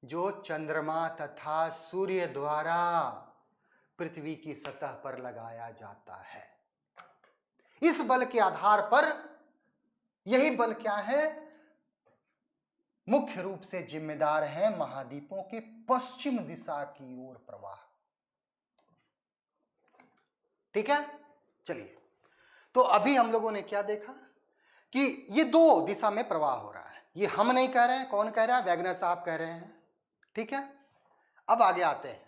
जो चंद्रमा तथा सूर्य द्वारा पृथ्वी की सतह पर लगाया जाता है। इस बल के आधार पर यही बल क्या है? मुख्य रूप से जिम्मेदार है महाद्वीपों के पश्चिम दिशा की ओर प्रवाह। ठीक है, चलिए, तो अभी हम लोगों ने क्या देखा कि ये दो दिशा में प्रवाह हो रहा है। ये हम नहीं कह रहे हैं, कौन कह रहा है? वैगनर साहब कह रहे हैं। ठीक है, अब आगे आते हैं।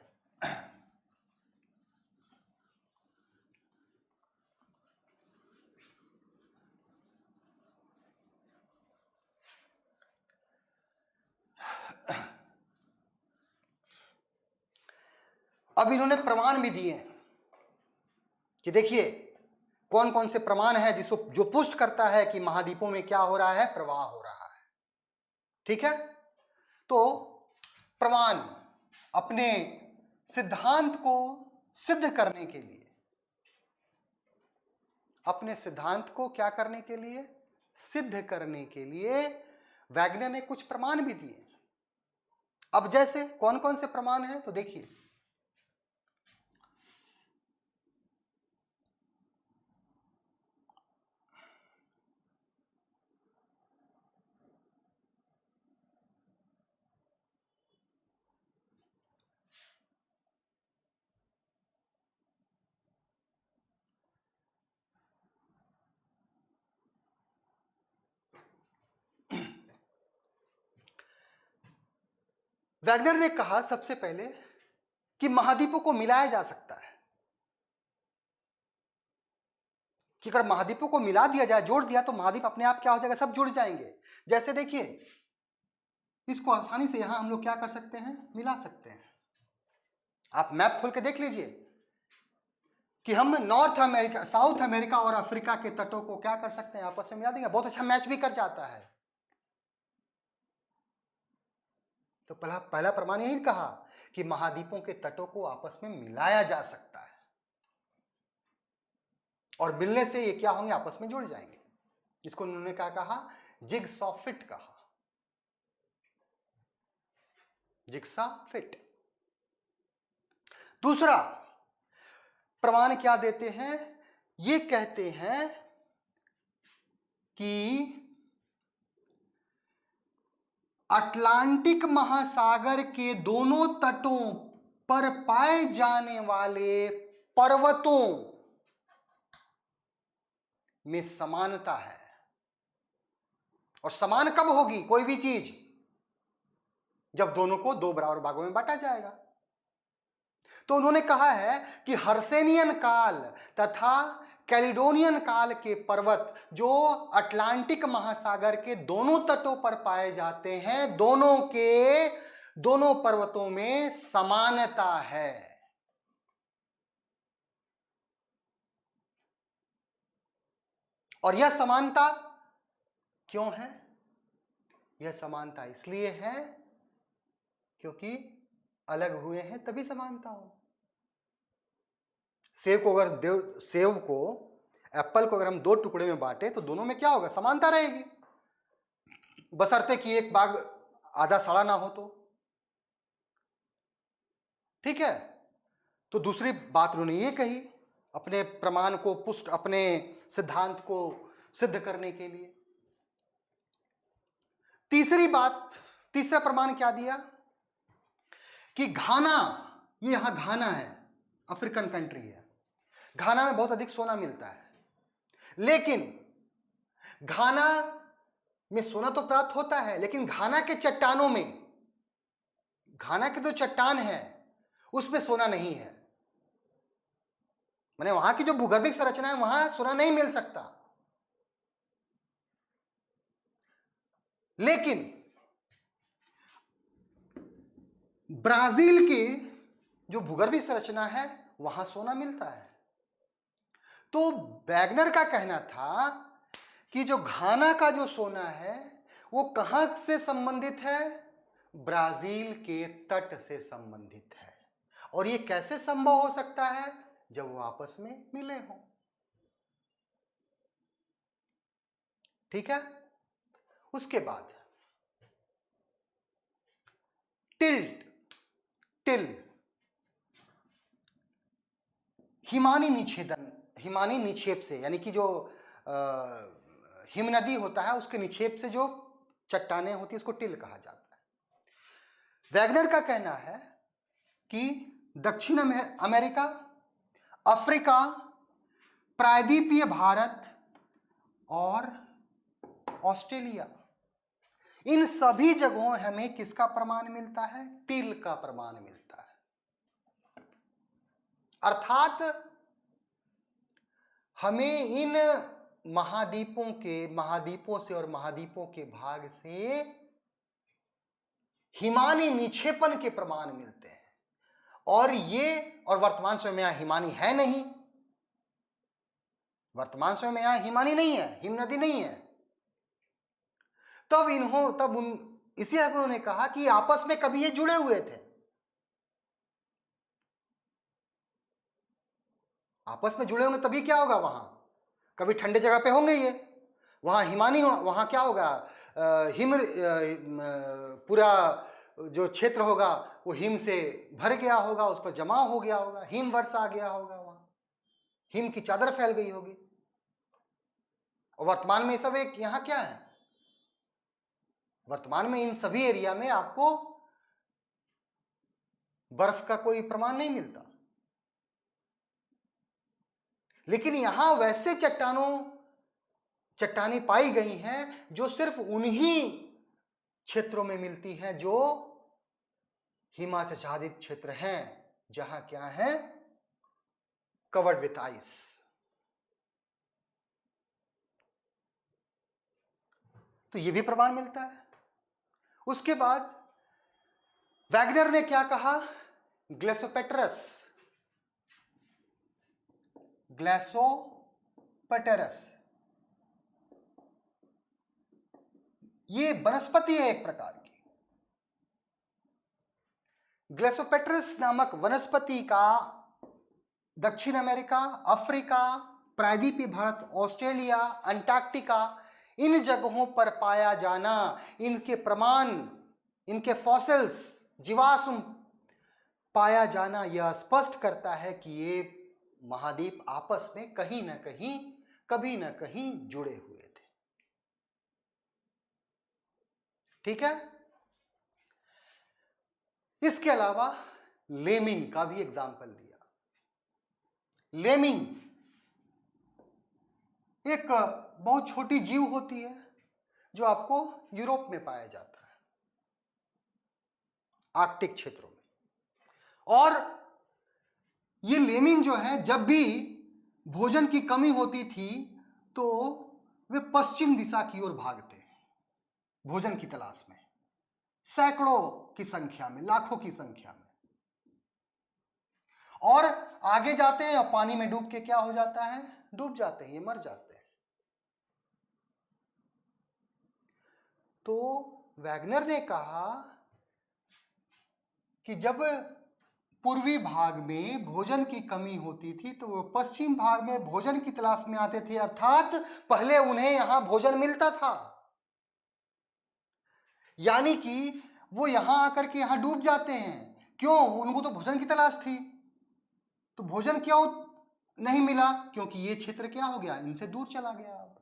अब इन्होंने प्रमाण भी दिए कि देखिए कौन कौन से प्रमाण है जिसको जो पुष्ट करता है कि महाद्वीपों में क्या हो रहा है? प्रवाह हो रहा है। ठीक है, तो प्रमाण अपने सिद्धांत को सिद्ध करने के लिए, अपने सिद्धांत को क्या करने के लिए? सिद्ध करने के लिए वैगनर ने कुछ प्रमाण भी दिए। अब जैसे कौन कौन से प्रमाण हैं तो देखिए, वैगनर ने कहा सबसे पहले कि महाद्वीपों को मिलाया जा सकता है, कि अगर महाद्वीपों को मिला दिया जाए, जोड़ दिया, तो महाद्वीप अपने आप क्या हो जाएगा? सब जुड़ जाएंगे। जैसे देखिए, इसको आसानी से यहां हम लोग क्या कर सकते हैं? मिला सकते हैं। आप मैप खोल के देख लीजिए कि हम नॉर्थ अमेरिका, साउथ अमेरिका और अफ्रीका के तटों को क्या कर सकते हैं? आपस में मिला देंगे, बहुत अच्छा मैच भी कर जाता है। तो पहला प्रमाण यही कहा कि महाद्वीपों के तटों को आपस में मिलाया जा सकता है, और मिलने से ये क्या होंगे? आपस में जुड़ जाएंगे, जिसको उन्होंने क्या कहा? जिगसॉ फिट कहा। जिक्सा फिट। दूसरा प्रमाण क्या देते हैं? ये कहते हैं कि अटलांटिक महासागर के दोनों तटों पर पाए जाने वाले पर्वतों में समानता है। और समान कब होगी कोई भी चीज? जब दोनों को दो बराबर भागों में बांटा जाएगा। तो उन्होंने कहा है कि हर्सेनियन काल तथा कैलिडोनियन काल के पर्वत जो अटलांटिक महासागर के दोनों तटों पर पाए जाते हैं, दोनों पर्वतों में समानता है। और यह समानता क्यों है? यह समानता इसलिए है क्योंकि अलग हुए हैं तभी समानता हो। सेब को एप्पल को अगर हम दो टुकड़े में बांटे तो दोनों में क्या होगा? समानता रहेगी, बशर्ते कि एक भाग आधा सड़ा ना हो तो। ठीक है। तो दूसरी बात उन्होंने ये कही अपने प्रमाण को पुष्ट, अपने सिद्धांत को सिद्ध करने के लिए। तीसरा प्रमाण क्या दिया कि घाना, ये यहां घाना है, अफ्रीकन कंट्री है, घाना में बहुत अधिक सोना मिलता है। लेकिन घाना में सोना तो प्राप्त होता है, लेकिन घाना के चट्टानों में, घाना के जो चट्टान है उसमें सोना नहीं है। माने वहां की जो भूगर्भिक संरचना है वहां सोना नहीं मिल सकता। लेकिन ब्राजील की जो भूगर्भिक संरचना है वहां सोना मिलता है। तो वैगनर का कहना था कि जो घाना का जो सोना है वो कहां से संबंधित है? ब्राजील के तट से संबंधित है। और ये कैसे संभव हो सकता है? जब वो आपस में मिले हों। ठीक है। उसके बाद टिल हिमानी निक्षेप से, यानी कि जो हिमनदी होता है उसके निक्षेप से जो चट्टानें होती है उसको टिल कहा जाता है। वैगनर का कहना है कि दक्षिण अमेरिका, अफ्रीका, प्रायद्वीपीय भारत और ऑस्ट्रेलिया, इन सभी जगहों हमें किसका प्रमाण मिलता है? टिल का प्रमाण मिलता है। अर्थात हमें इन महाद्वीपों से और महाद्वीपों के भाग से हिमानी निक्षेपण के प्रमाण मिलते हैं। और वर्तमान समय में यहां हिमानी है नहीं, वर्तमान समय में यहां हिमानी नहीं है, हिमनदी नहीं है। इसी उन्होंने कहा कि आपस में कभी ये जुड़े हुए थे, आपस में जुड़े होंगे तभी क्या होगा? वहां कभी ठंडे जगह पे होंगे ये, वहां हिमानी हो, वहां क्या होगा? पूरा जो क्षेत्र होगा वो हिम से भर गया होगा, उस पर जमा हो गया होगा, हिम वर्षा आ गया होगा, वहां हिम की चादर फैल गई होगी। और वर्तमान में सब एक यहां क्या है? वर्तमान में इन सभी एरिया में आपको बर्फ का कोई प्रमाण नहीं मिलता। लेकिन यहां वैसे चट्टानें पाई गई हैं जो सिर्फ उन्हीं क्षेत्रों में मिलती हैं जो हिमाच्छादित क्षेत्र हैं, जहां क्या है? Covered with ice. तो यह भी प्रमाण मिलता है। उसके बाद वैगनर ने क्या कहा? ग्लेसोपेटेरस, ये वनस्पति है एक प्रकार की। ग्लेसोपेटेरस नामक वनस्पति का दक्षिण अमेरिका, अफ्रीका, प्रायद्वीपीय भारत, ऑस्ट्रेलिया, अंटार्कटिका, इन जगहों पर पाया जाना, इनके प्रमाण, इनके फॉसिल्स जीवाश्म पाया जाना यह स्पष्ट करता है कि ये महाद्वीप आपस में कहीं ना कहीं, कभी ना कहीं जुड़े हुए थे। ठीक है। इसके अलावा लेमिंग का भी एग्जाम्पल दिया। लेमिंग एक बहुत छोटी जीव होती है जो आपको यूरोप में पाया जाता है, आर्कटिक क्षेत्रों में। और ये लेमिंग जो है, जब भी भोजन की कमी होती थी तो वे पश्चिम दिशा की ओर भागते हैं भोजन की तलाश में, सैकड़ों की संख्या में, लाखों की संख्या में। और आगे जाते हैं और पानी में डूब के क्या हो जाता है, डूब जाते हैं, ये मर जाते हैं। तो वैगनर ने कहा कि जब पूर्वी भाग में भोजन की कमी होती थी तो वो पश्चिम भाग में भोजन की तलाश में आते थे, अर्थात पहले उन्हें यहां भोजन मिलता था, यानी कि वो यहां आकर के यहां डूब जाते हैं। क्यों? उनको तो भोजन की तलाश थी। तो भोजन क्यों नहीं मिला? क्योंकि ये क्षेत्र क्या हो गया, इनसे दूर चला गया, अब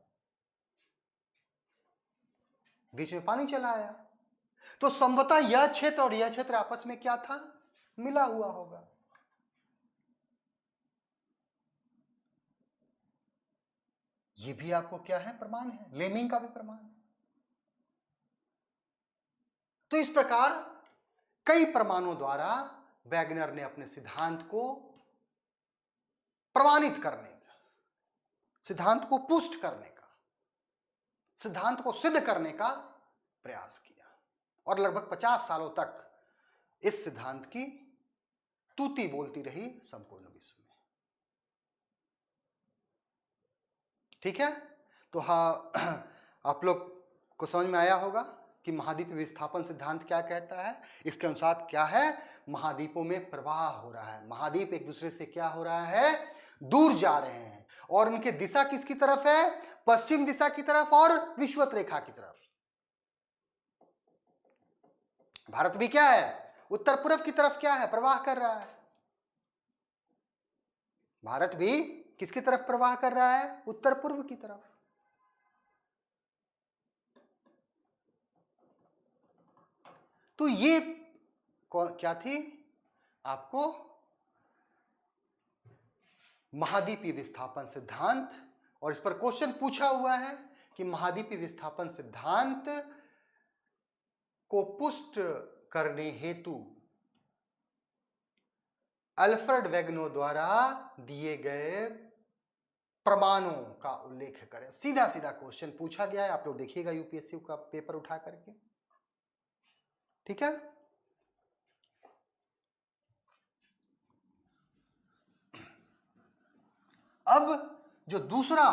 बीच में पानी चला आया। तो संभवतः यह क्षेत्र और यह क्षेत्र आपस में क्या था, मिला हुआ होगा। ये भी आपको क्या है, प्रमाण है, लेमिंग का भी प्रमाण है। तो इस प्रकार कई प्रमाणों द्वारा वैगनर ने अपने सिद्धांत को प्रमाणित करने का, सिद्धांत को पुष्ट करने का, सिद्धांत को सिद्ध करने का प्रयास किया। और लगभग 50 सालों तक इस सिद्धांत की तूती बोलती रही संपूर्ण विश्व में। ठीक है। तो हाँ, आप लोग को समझ में आया होगा कि महाद्वीप विस्थापन सिद्धांत क्या कहता है। इसके अनुसार क्या है, महाद्वीपों में प्रवाह हो रहा है, महाद्वीप एक दूसरे से क्या हो रहा है, दूर जा रहे हैं। और उनकी दिशा किसकी तरफ है, पश्चिम दिशा की तरफ और विषुवत रेखा की तरफ। भारत भी क्या है, उत्तर पूर्व की तरफ क्या है, प्रवाह कर रहा है। भारत भी किसकी तरफ प्रवाह कर रहा है, उत्तर पूर्व की तरफ। तो ये क्या थी, आपको महाद्वीपीय विस्थापन सिद्धांत। और इस पर क्वेश्चन पूछा हुआ है कि महाद्वीपीय विस्थापन सिद्धांत को पुष्ट करने हेतु अल्फ्रेड वेगनो द्वारा दिए गए प्रमाणों का उल्लेख करें। सीधा सीधा क्वेश्चन पूछा गया है, आप लोग देखिएगा यूपीएससी का पेपर उठा करके। ठीक है। अब जो दूसरा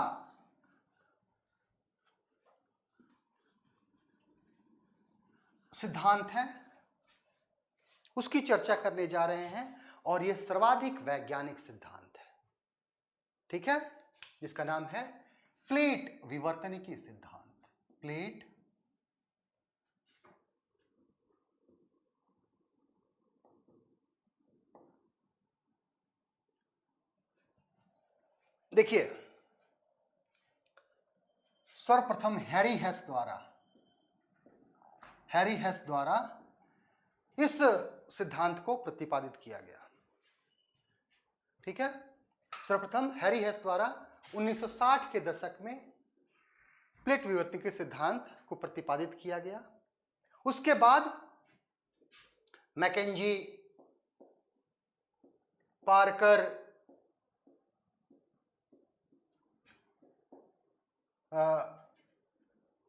सिद्धांत है उसकी चर्चा करने जा रहे हैं, और यह सर्वाधिक वैज्ञानिक सिद्धांत है। ठीक है, जिसका नाम है प्लेट विवर्तनिकी सिद्धांत। प्लेट देखिए, सर्वप्रथम हैरी हेस द्वारा इस सिद्धांत को प्रतिपादित किया गया। ठीक है, सर्वप्रथम हैरी हेस द्वारा 1960 के दशक में प्लेट विवर्तनिकी सिद्धांत को प्रतिपादित किया गया। उसके बाद मैकेंजी, पार्कर,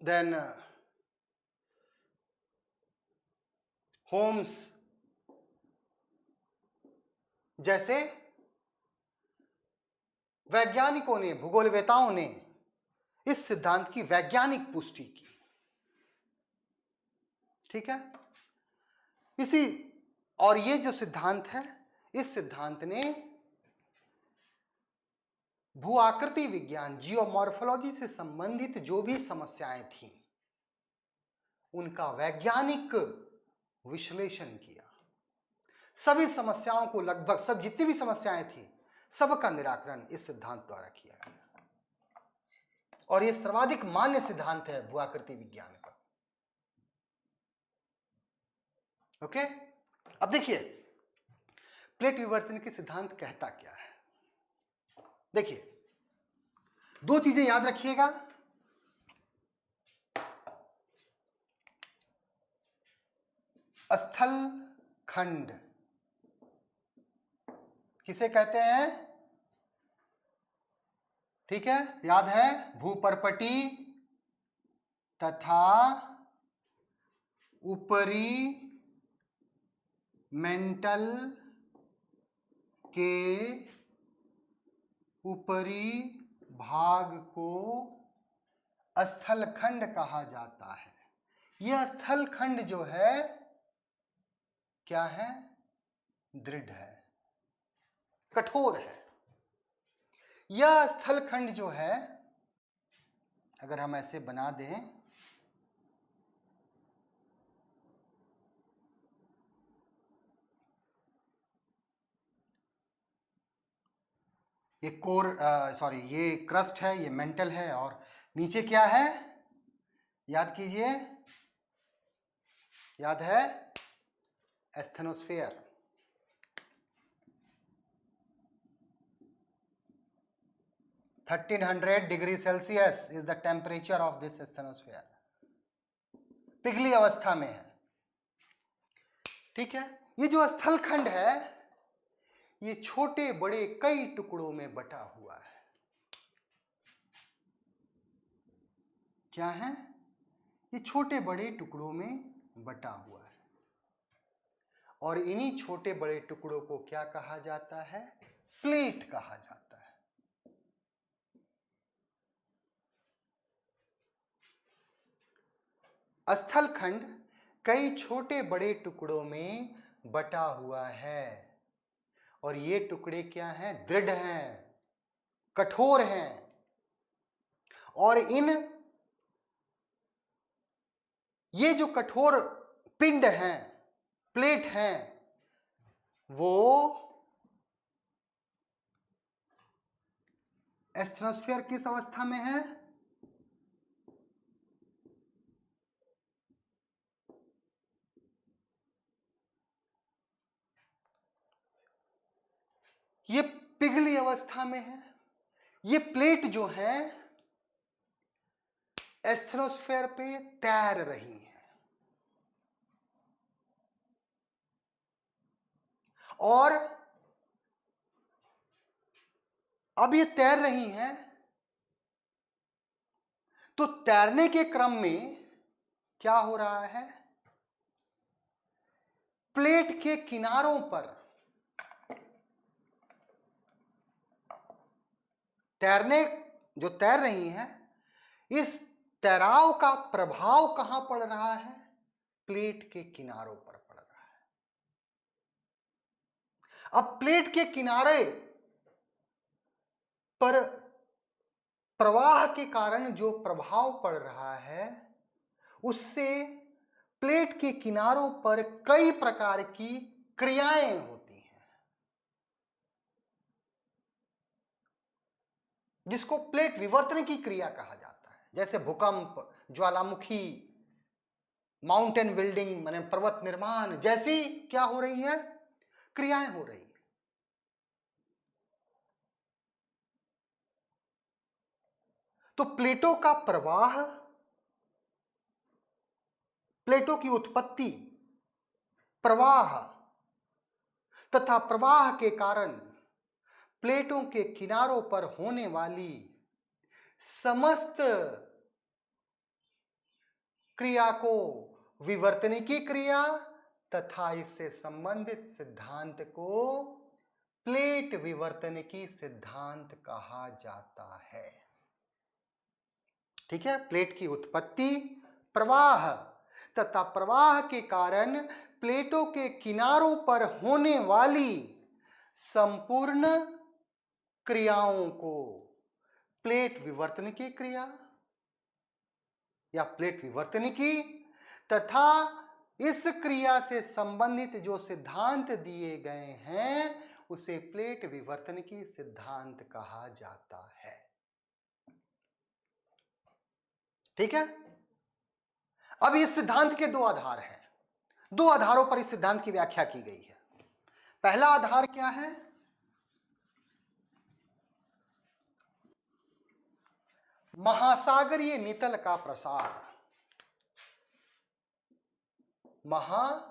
देन होम्स जैसे वैज्ञानिकों ने, भूगोलवेताओं ने इस सिद्धांत की वैज्ञानिक पुष्टि की। ठीक है, इसी और ये जो सिद्धांत है, इस सिद्धांत ने भू आकृति विज्ञान, जियोमॉर्फोलॉजी से संबंधित जो भी समस्याएं थीं उनका वैज्ञानिक विश्लेषण किया। सभी समस्याओं को, लगभग सब जितनी भी समस्याएं थी, सबका निराकरण इस सिद्धांत द्वारा किया गया। और यह सर्वाधिक मान्य सिद्धांत है भूआकृति विज्ञान का। ओके, अब देखिए प्लेट विवर्तन के सिद्धांत कहता क्या है। देखिए, दो चीजें याद रखिएगा। स्थल खंड किसे कहते हैं? ठीक है, याद है, भूपर्पटी तथा ऊपरी मेंटल के ऊपरी भाग को स्थलखंड कहा जाता है। यह स्थलखंड जो है क्या है? दृढ़ है, कठोर है। यह स्थलखंड जो है, अगर हम ऐसे बना दें, ये कोर, सॉरी, ये क्रस्ट है, ये मेंटल है, और नीचे क्या है? याद कीजिए, याद है, asthenosphere. (1300°C is the temperature of this asthenosphere. पिघली अवस्था में है। ठीक है, ये जो स्थलखंड है ये छोटे बड़े कई टुकड़ों में बटा हुआ है। क्या है? ये छोटे बड़े टुकड़ों में बटा हुआ है, और इन्हीं छोटे बड़े टुकड़ों को क्या कहा जाता है? प्लेट कहा जाता है। स्थलखंड कई छोटे बड़े टुकड़ों में बटा हुआ है, और ये टुकड़े क्या हैं? दृढ़ हैं, कठोर हैं, और ये जो कठोर पिंड हैं, प्लेट हैं, वो एस्थेनोस्फीयर किस अवस्था में है? ये पिघली अवस्था में है। ये प्लेट जो है एस्थेनोस्फीयर पे तैर रही है, और अब ये तैर रही हैं, तो तैरने के क्रम में क्या हो रहा है? प्लेट के किनारों पर जो तैर रही हैं, इस तैराव का प्रभाव कहां पड़ रहा है? प्लेट के किनारों पर पड़ रहा है। अब प्लेट के किनारे पर प्रवाह के कारण जो प्रभाव पड़ रहा है, उससे प्लेट के किनारों पर कई प्रकार की क्रियाएं होती हैं, जिसको प्लेट विवर्तन की क्रिया कहा जाता है। जैसे भूकंप, ज्वालामुखी, माउंटेन बिल्डिंग माने पर्वत निर्माण जैसी क्या हो रही है? क्रियाएं हो रही है। तो प्लेटों का प्रवाह, प्लेटों की उत्पत्ति, प्रवाह तथा प्रवाह के कारण प्लेटों के किनारों पर होने वाली समस्त क्रिया को विवर्तनिकी क्रिया तथा इससे संबंधित सिद्धांत को प्लेट विवर्तनिकी सिद्धांत कहा जाता है। ठीक है, प्लेट की उत्पत्ति, प्रवाह तथा प्रवाह के कारण प्लेटों के किनारों पर होने वाली संपूर्ण क्रियाओं को प्लेट विवर्तनिकी क्रिया या प्लेट विवर्तनिकी तथा इस क्रिया से संबंधित जो सिद्धांत दिए गए हैं उसे प्लेट विवर्तन की सिद्धांत कहा जाता है। ठीक है। अब इस सिद्धांत के दो आधार हैं, दो आधारों पर इस सिद्धांत की व्याख्या की गई है। पहला आधार क्या है? महासागरीय नितल का प्रसार। महासागरीय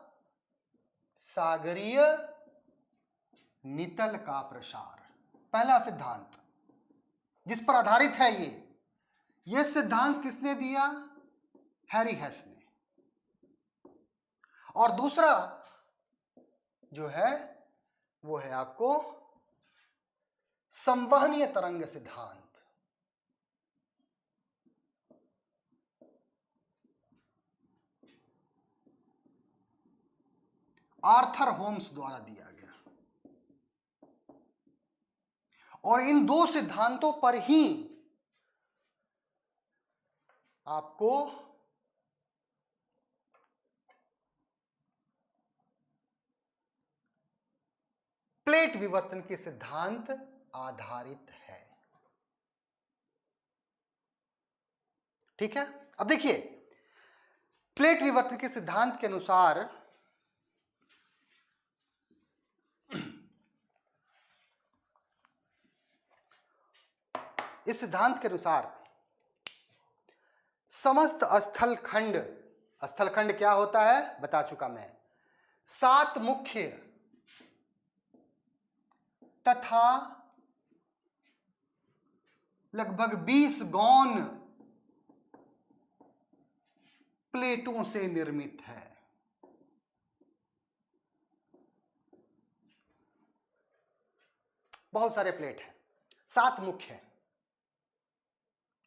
नितल का प्रसार पहला सिद्धांत जिस पर आधारित है ये सिद्धांत किसने दिया? हैरी हेस ने। और दूसरा जो है वो है आपको संवहनीय तरंग सिद्धांत। आर्थर होम्स द्वारा दिया गया। और इन दो सिद्धांतों पर ही आपको प्लेट विवर्तन के सिद्धांत आधारित है। ठीक है। अब देखिए प्लेट विवर्तन के सिद्धांत के अनुसार इस सिद्धांत के अनुसार समस्त स्थलखंड, स्थलखंड क्या होता है बता चुका मैं, 7 मुख्य तथा लगभग 20 गौण प्लेटों से निर्मित है। बहुत सारे प्लेट हैं, 7 मुख्य हैं।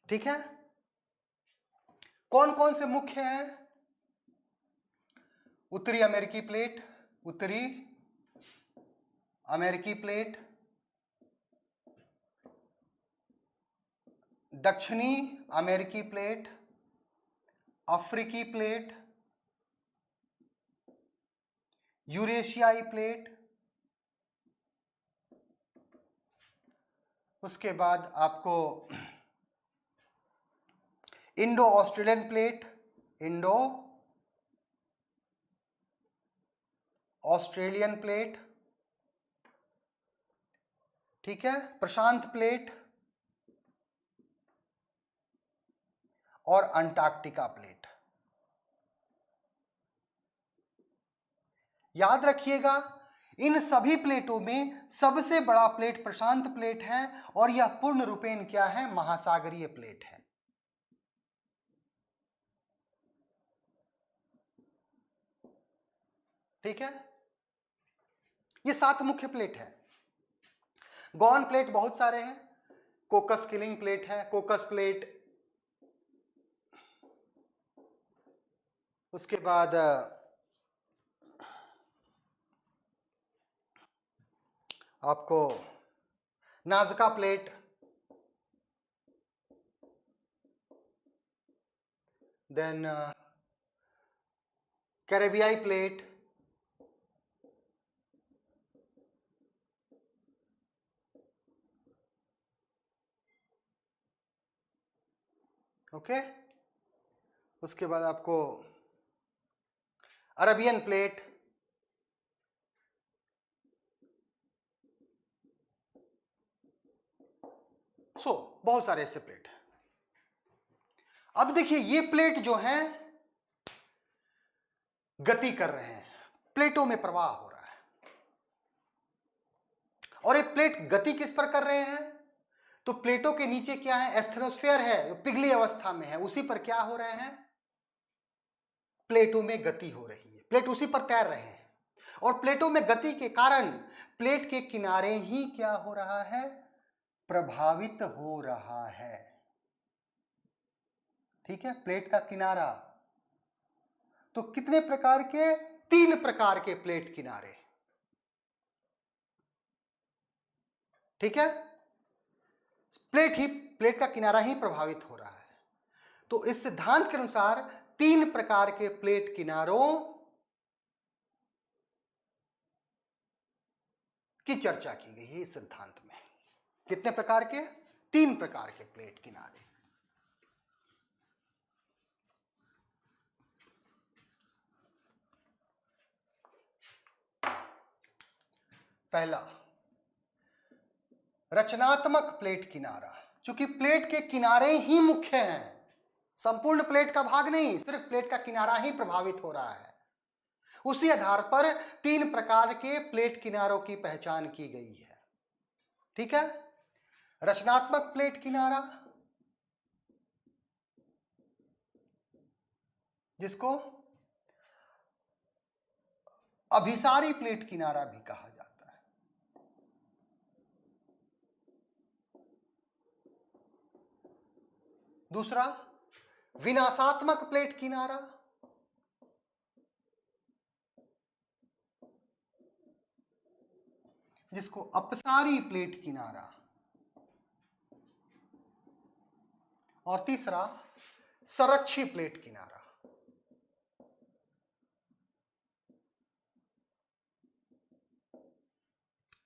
ठीक है। कौन कौन से मुख्य हैं? उत्तरी अमेरिकी प्लेट, उत्तरी अमेरिकी प्लेट, दक्षिणी अमेरिकी प्लेट, अफ्रीकी प्लेट, यूरेशियाई प्लेट, उसके बाद आपको Indo Australian plate, Indo Australian plate, ठीक है, प्रशांत प्लेट और अंटार्कटिका प्लेट। याद रखिएगा इन सभी प्लेटों में सबसे बड़ा प्लेट प्रशांत प्लेट है और यह पूर्ण रूपेण क्या है? महासागरीय प्लेट है। ठीक है। ये 7 मुख्य प्लेट है। गौण प्लेट बहुत सारे हैं, कोकस किलिंग प्लेट है, कोकस प्लेट, उसके बाद आपको नाजका प्लेट, देन कैरेबियाई प्लेट, ओके, उसके बाद आपको अरबियन प्लेट, बहुत सारे ऐसे प्लेट हैं। अब देखिए ये प्लेट जो हैं गति कर रहे हैं, प्लेटों में प्रवाह हो रहा है। और ये प्लेट गति किस पर कर रहे हैं? तो प्लेटों के नीचे क्या है? एस्थेनोस्फेयर है, पिघली अवस्था में है, उसी पर क्या हो रहे हैं? प्लेटों में गति हो रही है, प्लेट उसी पर तैर रहे हैं। और प्लेटों में गति के कारण प्लेट के किनारे ही क्या हो रहा है? प्रभावित हो रहा है। ठीक है। प्लेट का किनारा तो कितने प्रकार के? 3 प्रकार के प्लेट किनारे। ठीक है। प्लेट का किनारा ही प्रभावित हो रहा है। तो इस सिद्धांत के अनुसार 3 प्रकार के प्लेट किनारों की चर्चा की गई है इस सिद्धांत में। कितने प्रकार के? 3 प्रकार के प्लेट किनारे। पहला, रचनात्मक प्लेट किनारा। चूंकि प्लेट के किनारे ही मुख्य हैं, संपूर्ण प्लेट का भाग नहीं, सिर्फ प्लेट का किनारा ही प्रभावित हो रहा है, उसी आधार पर 3 प्रकार के प्लेट किनारों की पहचान की गई है। ठीक है? रचनात्मक प्लेट किनारा, जिसको अभिसारी प्लेट किनारा भी कहा जाता है। दूसरा, विनाशात्मक प्लेट किनारा, जिसको अपसारी प्लेट किनारा। और तीसरा, संरक्षी प्लेट किनारा।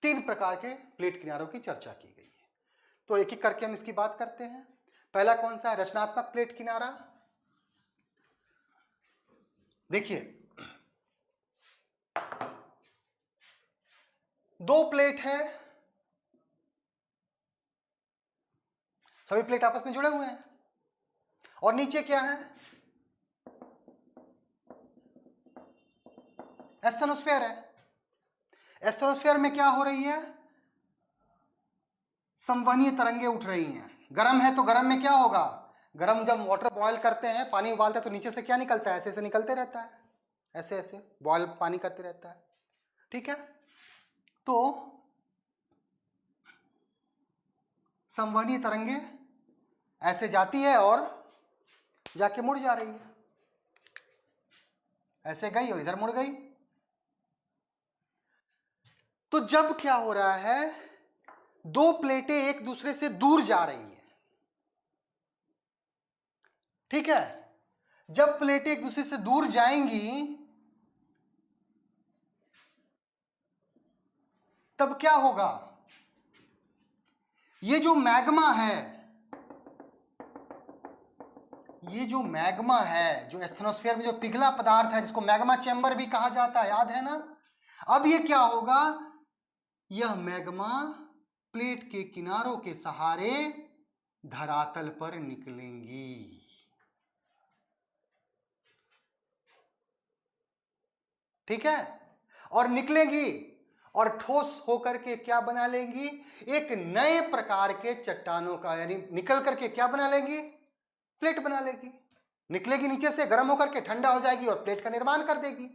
तीन प्रकार के प्लेट किनारों की चर्चा की गई है। तो एक एक करके हम इसकी बात करते हैं। पहला कौन सा है? रचनात्मक प्लेट किनारा। देखिए, 2 प्लेट है, सभी प्लेट आपस में जुड़े हुए हैं, और नीचे क्या है? एस्थेनोस्फेयर है। एस्थेनोस्फेयर में क्या हो रही है? संवहनीय तरंगे उठ रही हैं। गर्म है तो गर्म में क्या होगा? गर्म जब वाटर बॉयल करते हैं, पानी उबालते हैं, तो नीचे से क्या निकलता है? ऐसे ऐसे निकलते रहता है, ऐसे ऐसे बॉयल पानी करते रहता है। ठीक है? तो संवहनीय तरंगे ऐसे जाती है और जाके मुड़ जा रही है, ऐसे गई और इधर मुड़ गई। तो जब क्या हो रहा है? 2 प्लेटें एक दूसरे से दूर जा रही है। ठीक है? जब प्लेटें एक दूसरे से दूर जाएंगी, तब क्या होगा? ये जो मैग्मा है, ये जो मैग्मा है, जो एस्थेनोस्फीयर में जो पिघला पदार्थ है, जिसको मैग्मा चैम्बर भी कहा जाता है, याद है ना? अब ये क्या होगा? यह मैग्मा प्लेट के किनारों के सहारे धरातल पर निकलेंगी। ठीक है? और निकलेंगी और ठोस होकर के क्या बना लेंगी? एक नए प्रकार के चट्टानों का, यानी निकल करके क्या बना लेंगी? प्लेट बना लेगी। निकलेगी नीचे से, गर्म होकर के ठंडा हो जाएगी और प्लेट का निर्माण कर देगी।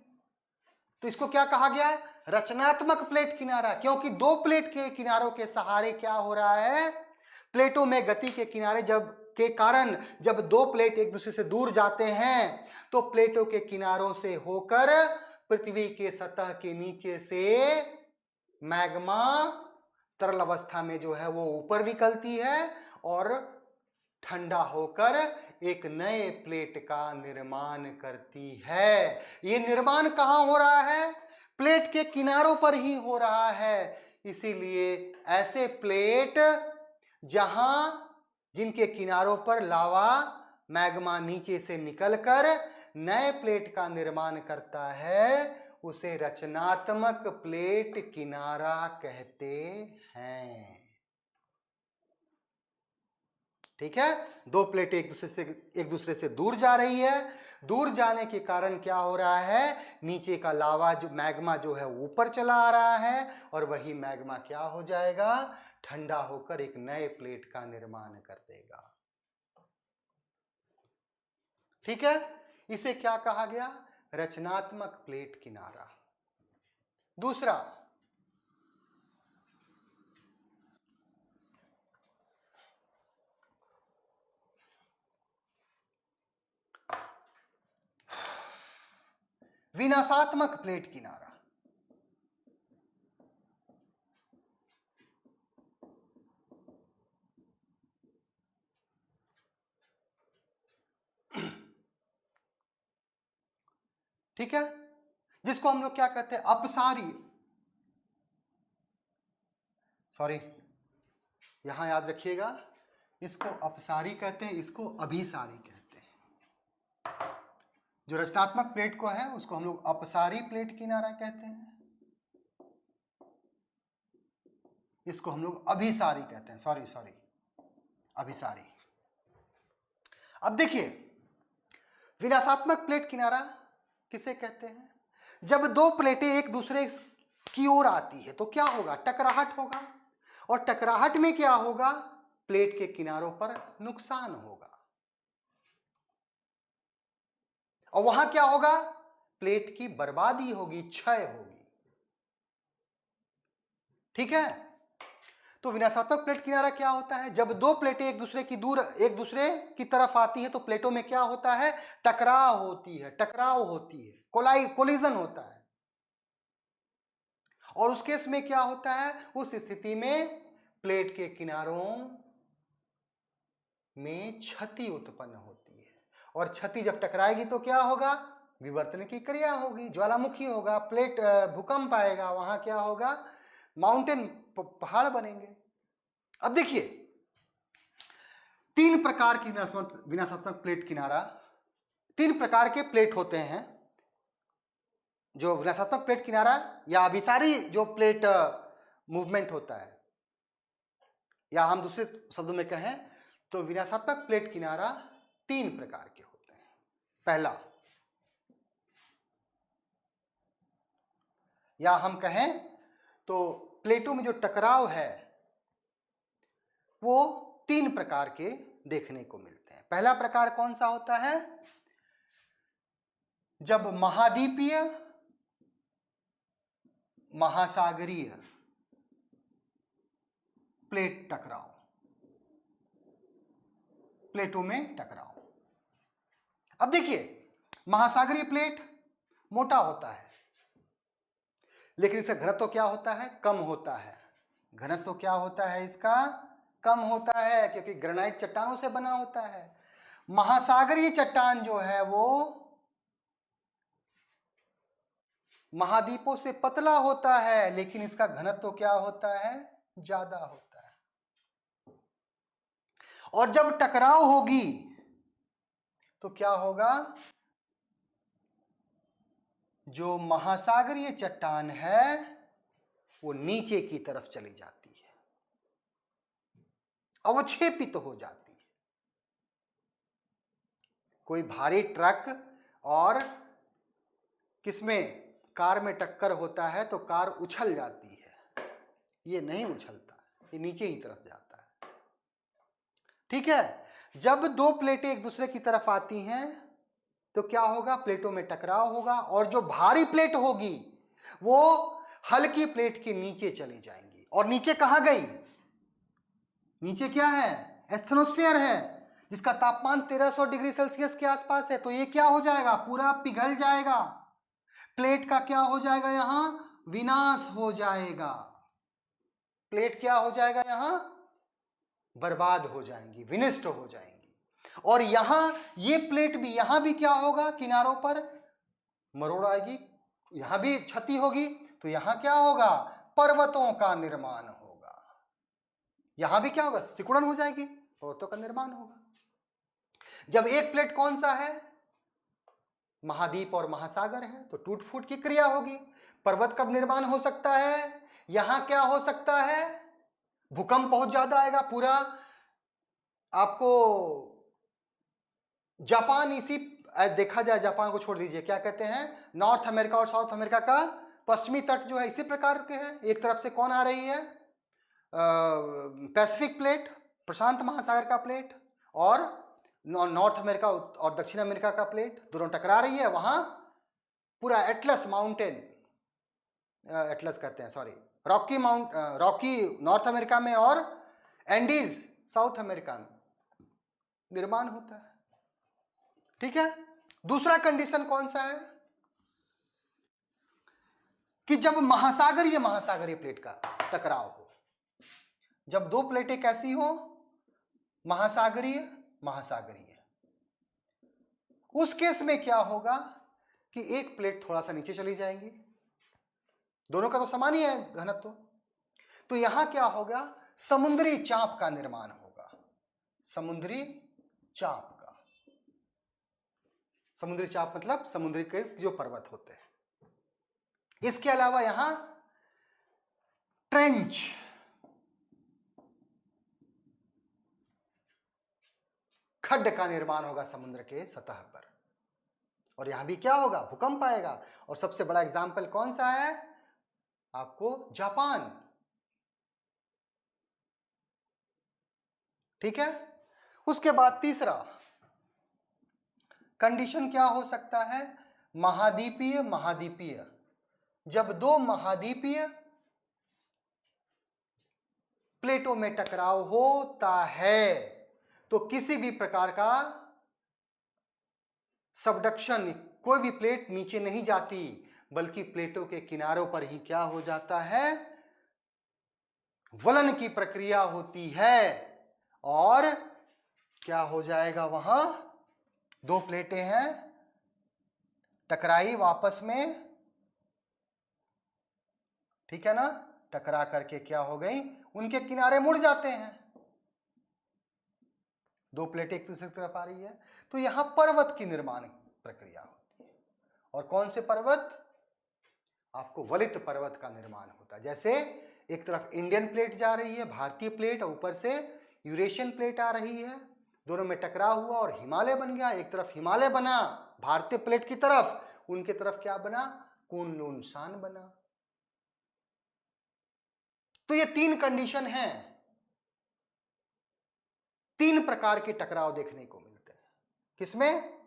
तो इसको क्या कहा गया है? रचनात्मक प्लेट किनारा। क्योंकि 2 प्लेट के किनारों के सहारे क्या हो रहा है? प्लेटों में गति के किनारे के कारण जब 2 प्लेट एक दूसरे से दूर जाते हैं, तो प्लेटों के किनारों से होकर पृथ्वी के सतह के नीचे से मैग्मा तरल अवस्था में जो है वो ऊपर निकलती है और ठंडा होकर एक नए प्लेट का निर्माण करती है। ये निर्माण कहाँ हो रहा है? प्लेट के किनारों पर ही हो रहा है। इसीलिए ऐसे प्लेट जिनके किनारों पर लावा मैग्मा नीचे से निकलकर नए प्लेट का निर्माण करता है, उसे रचनात्मक प्लेट किनारा कहते हैं। ठीक है? 2 प्लेटें एक दूसरे से दूर जा रही है। दूर जाने के कारण क्या हो रहा है? नीचे का लावा जो मैग्मा जो है ऊपर चला आ रहा है, और वही मैग्मा क्या हो जाएगा? ठंडा होकर एक नए प्लेट का निर्माण कर देगा। ठीक है? इसे क्या कहा गया? रचनात्मक प्लेट किनारा। दूसरा, विनाशात्मक प्लेट किनारा। ठीक है? जिसको हम लोग क्या कहते हैं? अपसारी। सॉरी, यहां याद रखिएगा, इसको अपसारी कहते हैं, इसको अभिसारी कहते हैं। जो रचनात्मक प्लेट को है उसको हम लोग अपसारी प्लेट किनारा कहते हैं, इसको हम लोग अभिसारी कहते हैं, सॉरी अभिसारी। अब देखिए, विनाशात्मक प्लेट किनारा किसे कहते हैं? जब दो प्लेटें एक दूसरे की ओर आती है तो क्या होगा? टकराहट होगा, और टकराहट में क्या होगा? प्लेट के किनारों पर नुकसान होगा, और वहां क्या होगा? प्लेट की बर्बादी होगी, क्षय होगी। ठीक है? तो विनाशात्मक प्लेट किनारा क्या होता है? जब दो प्लेटें एक दूसरे की तरफ आती है तो प्लेटों में क्या होता है? टकराव होती है, कोलिजन होता है। और उस केस में क्या होता है? उस स्थिति में प्लेट के किनारों में क्षति उत्पन्न होती है, और क्षति जब टकराएगी तो क्या होगा? विवर्तन की क्रिया होगी, ज्वालामुखी होगा, प्लेट भूकंप आएगा, वहां क्या होगा? माउंटेन, पहाड़ बनेंगे। अब देखिए, तीन प्रकार की विनाशात्मक प्लेट किनारा, तीन प्रकार के प्लेट होते हैं। जो विनाशात्मक प्लेट किनारा या अभिसारी जो प्लेट मूवमेंट होता है, या हम दूसरे शब्दों में कहें तो विनाशात्मक प्लेट किनारा तीन प्रकार के होते हैं। पहला, या हम कहें तो प्लेटों में जो टकराव है वो तीन प्रकार के देखने को मिलते हैं। पहला प्रकार कौन सा होता है? जब महाद्वीपीय, महासागरीय प्लेट टकराव, प्लेटों में टकराव। अब देखिए, महासागरीय प्लेट मोटा होता है, लेकिन इसका घनत्व क्या होता है? कम होता है। घनत्व क्या होता है इसका? कम होता है, क्योंकि ग्रेनाइट चट्टानों से बना होता है। महासागरीय चट्टान जो है वो महाद्वीपों से पतला होता है, लेकिन इसका घनत्व क्या होता है? ज्यादा होता है। और जब टकराव होगी तो क्या होगा? जो महासागरीय चट्टान है वो नीचे की तरफ चली जाती है, अवक्षेपित हो जाती है। कोई भारी ट्रक और किसमें? कार में टक्कर होता है तो कार उछल जाती है, ये नहीं उछलता, ये नीचे ही तरफ जाता है। ठीक है? जब दो प्लेटें एक दूसरे की तरफ आती हैं तो क्या होगा? प्लेटों में टकराव होगा, और जो भारी प्लेट होगी वो हल्की प्लेट के नीचे चली जाएंगी। और नीचे कहां गई? नीचे क्या है? एस्थेनोस्फीयर है, जिसका तापमान 1300 डिग्री सेल्सियस के आसपास है। तो ये क्या हो जाएगा? पूरा पिघल जाएगा। प्लेट का क्या हो जाएगा? यहां विनाश हो जाएगा। प्लेट क्या हो जाएगा? यहां बर्बाद हो जाएंगी, विनष्ट हो जाएंगी। और यहां ये प्लेट भी, यहां भी क्या होगा? किनारों पर मरोड़ आएगी, यहां भी क्षति होगी। तो यहां क्या होगा? पर्वतों का निर्माण होगा। यहां भी क्या होगा? सिकुड़न हो जाएगी, पर्वतों का निर्माण होगा। जब एक प्लेट कौन सा है? महाद्वीप और महासागर है, तो टूट फूट की क्रिया होगी। पर्वत कब निर्माण हो सकता है? यहां क्या हो सकता है? भूकंप बहुत ज्यादा आएगा। पूरा आपको जापान, इसी देखा जाए, जापान को छोड़ दीजिए, क्या कहते हैं, नॉर्थ अमेरिका और साउथ अमेरिका का पश्चिमी तट जो है इसी प्रकार के हैं। एक तरफ से कौन आ रही है? पैसिफिक प्लेट, प्रशांत महासागर का प्लेट, और नॉर्थ अमेरिका और दक्षिण अमेरिका का प्लेट, दोनों टकरा रही है। वहां पूरा एटलस माउंटेन, एटलस कहते हैं, सॉरी, रॉकी नॉर्थ अमेरिका में और एंडीज साउथ अमेरिका में निर्माण होता है। ठीक है? दूसरा कंडीशन कौन सा है? कि जब महासागरीय प्लेट का टकराव हो, जब दो प्लेटें कैसी हो? महासागरीय, उस केस में क्या होगा कि एक प्लेट थोड़ा सा नीचे चली जाएगी। दोनों का तो समान ही है घनत्व, तो यहां क्या होगा, समुद्री चाप का निर्माण होगा, समुद्री चाप का। समुद्री चाप मतलब समुद्री के जो पर्वत होते हैं। इसके अलावा यहां ट्रेंच, खड्ड का निर्माण होगा समुद्र के सतह पर, और यहां भी क्या होगा, भूकंप आएगा। और सबसे बड़ा एग्जाम्पल कौन सा है आपको, जापान। ठीक है। उसके बाद तीसरा कंडीशन क्या हो सकता है, महाद्वीपीय महाद्वीपीय। जब दो महाद्वीपीय प्लेटों में टकराव होता है तो किसी भी प्रकार का सबडक्शन, कोई भी प्लेट नीचे नहीं जाती, बल्कि प्लेटों के किनारों पर ही क्या हो जाता है, वलन की प्रक्रिया होती है, और क्या हो जाएगा, वहां दो प्लेटें हैं टकराई आपस में, ठीक है ना, टकरा करके क्या हो गई, उनके किनारे मुड़ जाते हैं, दो प्लेटें एक दूसरे की तरफ आ रही है, तो यहां पर्वत की निर्माण प्रक्रिया होती है। और कौन से पर्वत, आपको वलित पर्वत का निर्माण होता है। जैसे एक तरफ इंडियन प्लेट जा रही है, भारतीय प्लेट, और ऊपर से यूरेशियन प्लेट आ रही है, दोनों में टकराव हुआ और हिमालय बन गया। एक तरफ हिमालय बना भारतीय प्लेट की तरफ, उनके तरफ क्या बना, कुनलुन शान बना। तो ये तीन कंडीशन हैं, तीन प्रकार के टकराव देखने को मिलते हैं। किसमें,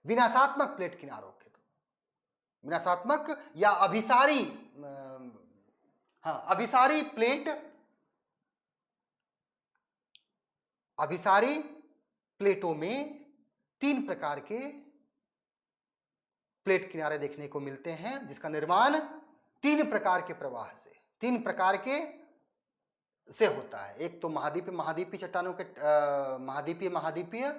विनाशात्मक प्लेट किनारों के, तो विनाशात्मक या अभिसारी, अभिसारी प्लेट, अभिसारी प्लेटों में तीन प्रकार के प्लेट किनारे देखने को मिलते हैं, जिसका निर्माण तीन प्रकार के प्रवाह से, तीन प्रकार के से होता है। एक तो महाद्वीपीय महाद्वीपीय चट्टानों के महाद्वीपीय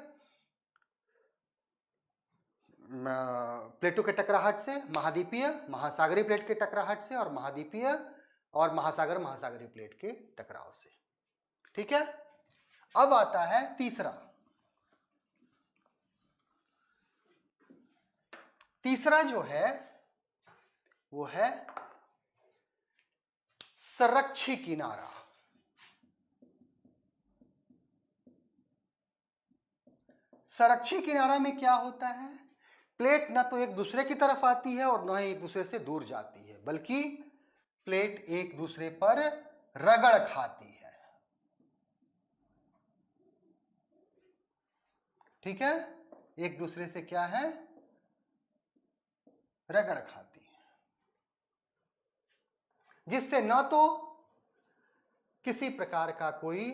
प्लेटों के टकराहट से, महाद्वीपीय महासागरीय प्लेट के टकराहट से, और महाद्वीपीय और महासागरीय प्लेट के टकराव से। ठीक है। अब आता है तीसरा, तीसरा जो है वो है संरक्षी किनारा। संरक्षी किनारा में क्या होता है, प्लेट न तो एक दूसरे की तरफ आती है और न ही एक दूसरे से दूर जाती है, बल्कि प्लेट एक दूसरे पर रगड़ खाती है। ठीक है, एक दूसरे से क्या है, रगड़ खाती है, जिससे न तो किसी प्रकार का कोई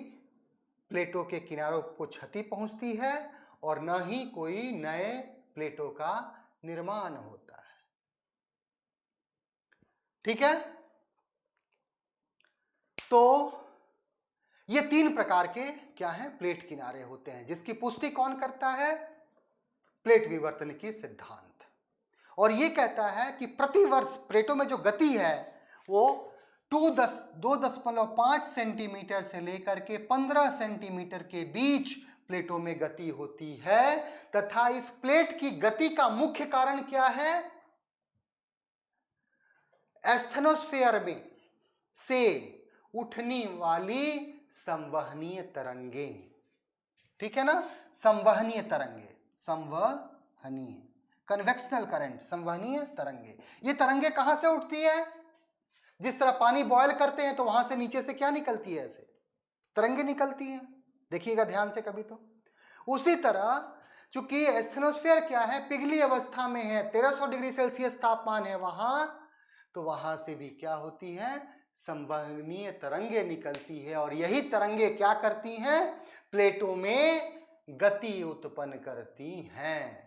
प्लेटों के किनारों को क्षति पहुंचती है और न ही कोई नए प्लेटों का निर्माण होता है। ठीक है। तो ये तीन प्रकार के क्या हैं, प्लेट किनारे होते हैं, जिसकी पुष्टि कौन करता है, प्लेट विवर्तन की सिद्धांत। और ये कहता है कि प्रतिवर्ष प्लेटों में जो गति है वो 2.5 सेंटीमीटर से लेकर के 15 सेंटीमीटर के बीच प्लेटों में गति होती है, तथा इस प्लेट की गति का मुख्य कारण क्या है, एस्थेनोस्फेयर में से उठने वाली संवहनीय तरंगे। ठीक है ना, संवहनीय तरंगे, संवहनीय कन्वेक्शनल करंट, संवहनीय तरंगे। ये तरंगे कहां से उठती है, जिस तरह पानी बॉयल करते हैं तो वहां से नीचे से क्या निकलती है, ऐसे तरंगे निकलती हैं, देखिएगा ध्यान से कभी तो। उसी तरह चूंकि एस्थेनोस्फेयर क्या है, पिघली अवस्था में है, 1300 डिग्री सेल्सियस तापमान है वहां, तो वहां से भी क्या होती है, संवहनीय तरंगे निकलती है, और यही तरंगे क्या करती हैं, प्लेटों में गति उत्पन्न करती हैं।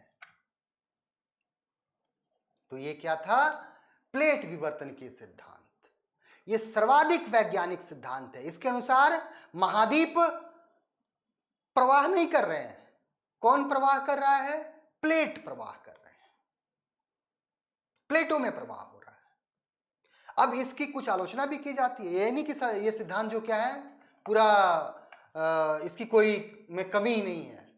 तो ये क्या था, प्लेट विवर्तन के सिद्धांत। ये सर्वाधिक वैज्ञानिक सिद्धांत है। इसके अनुसार महाद्वीप प्रवाह नहीं कर रहे हैं, कौन प्रवाह कर रहा है, प्लेट प्रवाह कर रहे हैं, प्लेटों में प्रवाह हो रहा है। अब इसकी कुछ आलोचना भी की जाती है, ये नहीं कि ये सिद्धांत जो क्या है पूरा इसकी कोई में कमी ही नहीं है।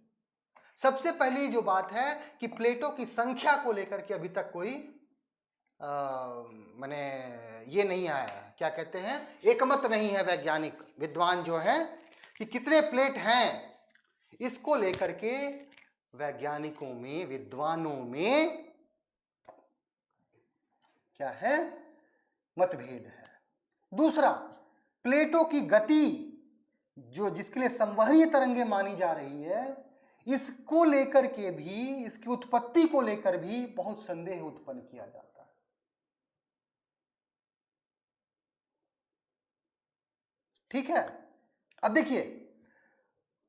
सबसे पहली जो बात है कि प्लेटों की संख्या को लेकर के अभी तक कोई माने ये नहीं आया है, क्या कहते हैं, एकमत नहीं है वैज्ञानिक विद्वान जो है कि कितने प्लेट हैं, इसको लेकर के वैज्ञानिकों में विद्वानों में क्या है, मतभेद है। दूसरा, प्लेटों की गति जो जिसके लिए संवहनीय तरंगे मानी जा रही है, इसको लेकर के भी, इसकी उत्पत्ति को लेकर भी बहुत संदेह उत्पन्न किया जाता है। ठीक है, अब देखिए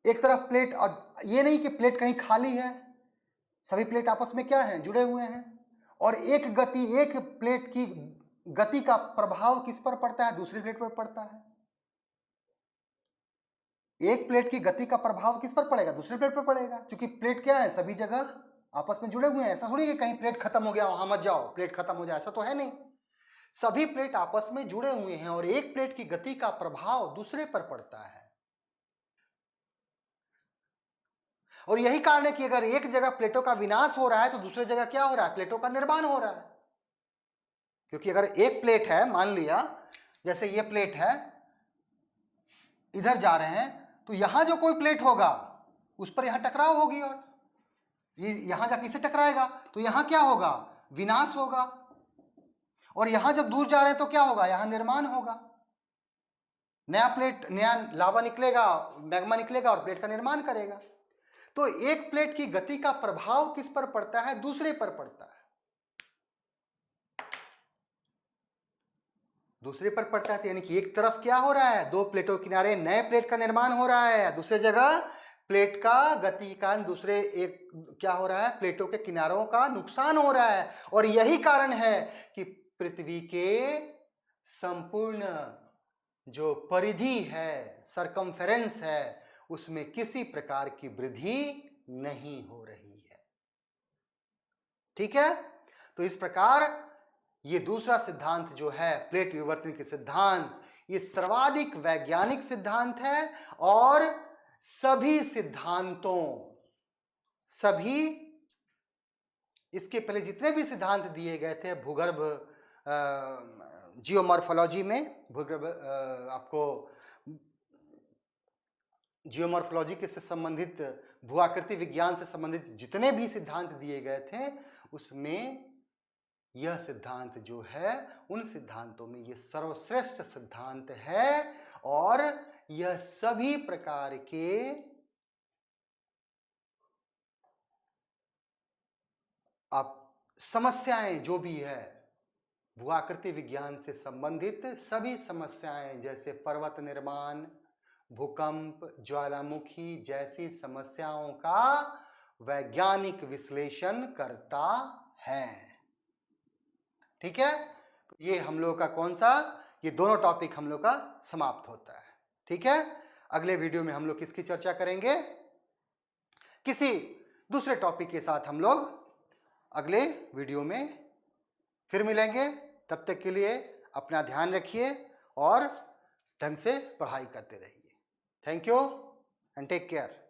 एक तरफ प्लेट, और ये नहीं कि प्लेट कहीं खाली है, सभी प्लेट आपस में क्या है, जुड़े हुए हैं, और एक गति, एक प्लेट की गति का प्रभाव किस पर पड़ता है, दूसरी प्लेट पर पड़ता है। एक प्लेट की गति का प्रभाव किस पर पड़ेगा, दूसरी प्लेट पर पड़ेगा, क्योंकि प्लेट क्या है, सभी जगह आपस में जुड़े हुए हैं। ऐसा थोड़ी कि कहीं प्लेट खत्म हो गया वहां मत जाओ, प्लेट खत्म हो जाए, ऐसा तो है नहीं। सभी प्लेट आपस में जुड़े हुए हैं और एक प्लेट की गति का प्रभाव दूसरे पर पड़ता है। और यही कारण है कि अगर एक जगह प्लेटों का विनाश हो रहा है तो दूसरी जगह क्या हो रहा है, प्लेटों का निर्माण हो रहा है। क्योंकि अगर एक प्लेट है, मान लिया जैसे ये प्लेट है, इधर जा रहे हैं, तो यहां जो कोई प्लेट होगा उस पर यहां टकराव होगी, और ये यहां जाके इसे टकराएगा, तो यहां क्या होगा, विनाश होगा। और यहां जब दूर जा रहे हैं तो क्या होगा, यहां निर्माण होगा, नया प्लेट, नया लावा निकलेगा, मैग्मा निकलेगा और प्लेट का निर्माण करेगा। तो एक प्लेट की गति का प्रभाव किस पर पड़ता है, दूसरे पर पड़ता है, दूसरे पर पड़ता है। यानी कि एक तरफ क्या हो रहा है, दो प्लेटों के किनारे नए प्लेट का निर्माण हो रहा है, दूसरी जगह प्लेट का गति के कारण दूसरे एक क्या हो रहा है, प्लेटों के किनारों का नुकसान हो रहा है। और यही कारण है कि पृथ्वी के संपूर्ण जो परिधि है, सरकमफेरेंस है, उसमें किसी प्रकार की वृद्धि नहीं हो रही है। ठीक है, तो इस प्रकार ये दूसरा सिद्धांत जो है प्लेट विवर्तन के सिद्धांत, ये सर्वाधिक वैज्ञानिक सिद्धांत है। और सभी सिद्धांतों, सभी इसके पहले जितने भी सिद्धांत दिए गए थे भूगर्भ जियोमॉर्फोलॉजी में, भूगर्भ आपको जियोमॉर्फोलॉजी के से संबंधित, भूआकृति विज्ञान से संबंधित जितने भी सिद्धांत दिए गए थे, उसमें यह सिद्धांत जो है उन सिद्धांतों में ये सर्वश्रेष्ठ सिद्धांत है। और यह सभी प्रकार के आप समस्याएं जो भी है भूआकृति विज्ञान से संबंधित सभी समस्याएं, जैसे पर्वत निर्माण, भूकंप, ज्वालामुखी जैसी समस्याओं का वैज्ञानिक विश्लेषण करता है। ठीक है, ये हम लोग का कौन सा, ये दोनों टॉपिक हम लोग का समाप्त होता है। ठीक है, अगले वीडियो में हम लोग किसकी चर्चा करेंगे, किसी दूसरे टॉपिक के साथ हम लोग अगले वीडियो में फिर मिलेंगे। तब तक के लिए अपना ध्यान रखिए और ढंग से पढ़ाई करते रहिए। Thank you and take care.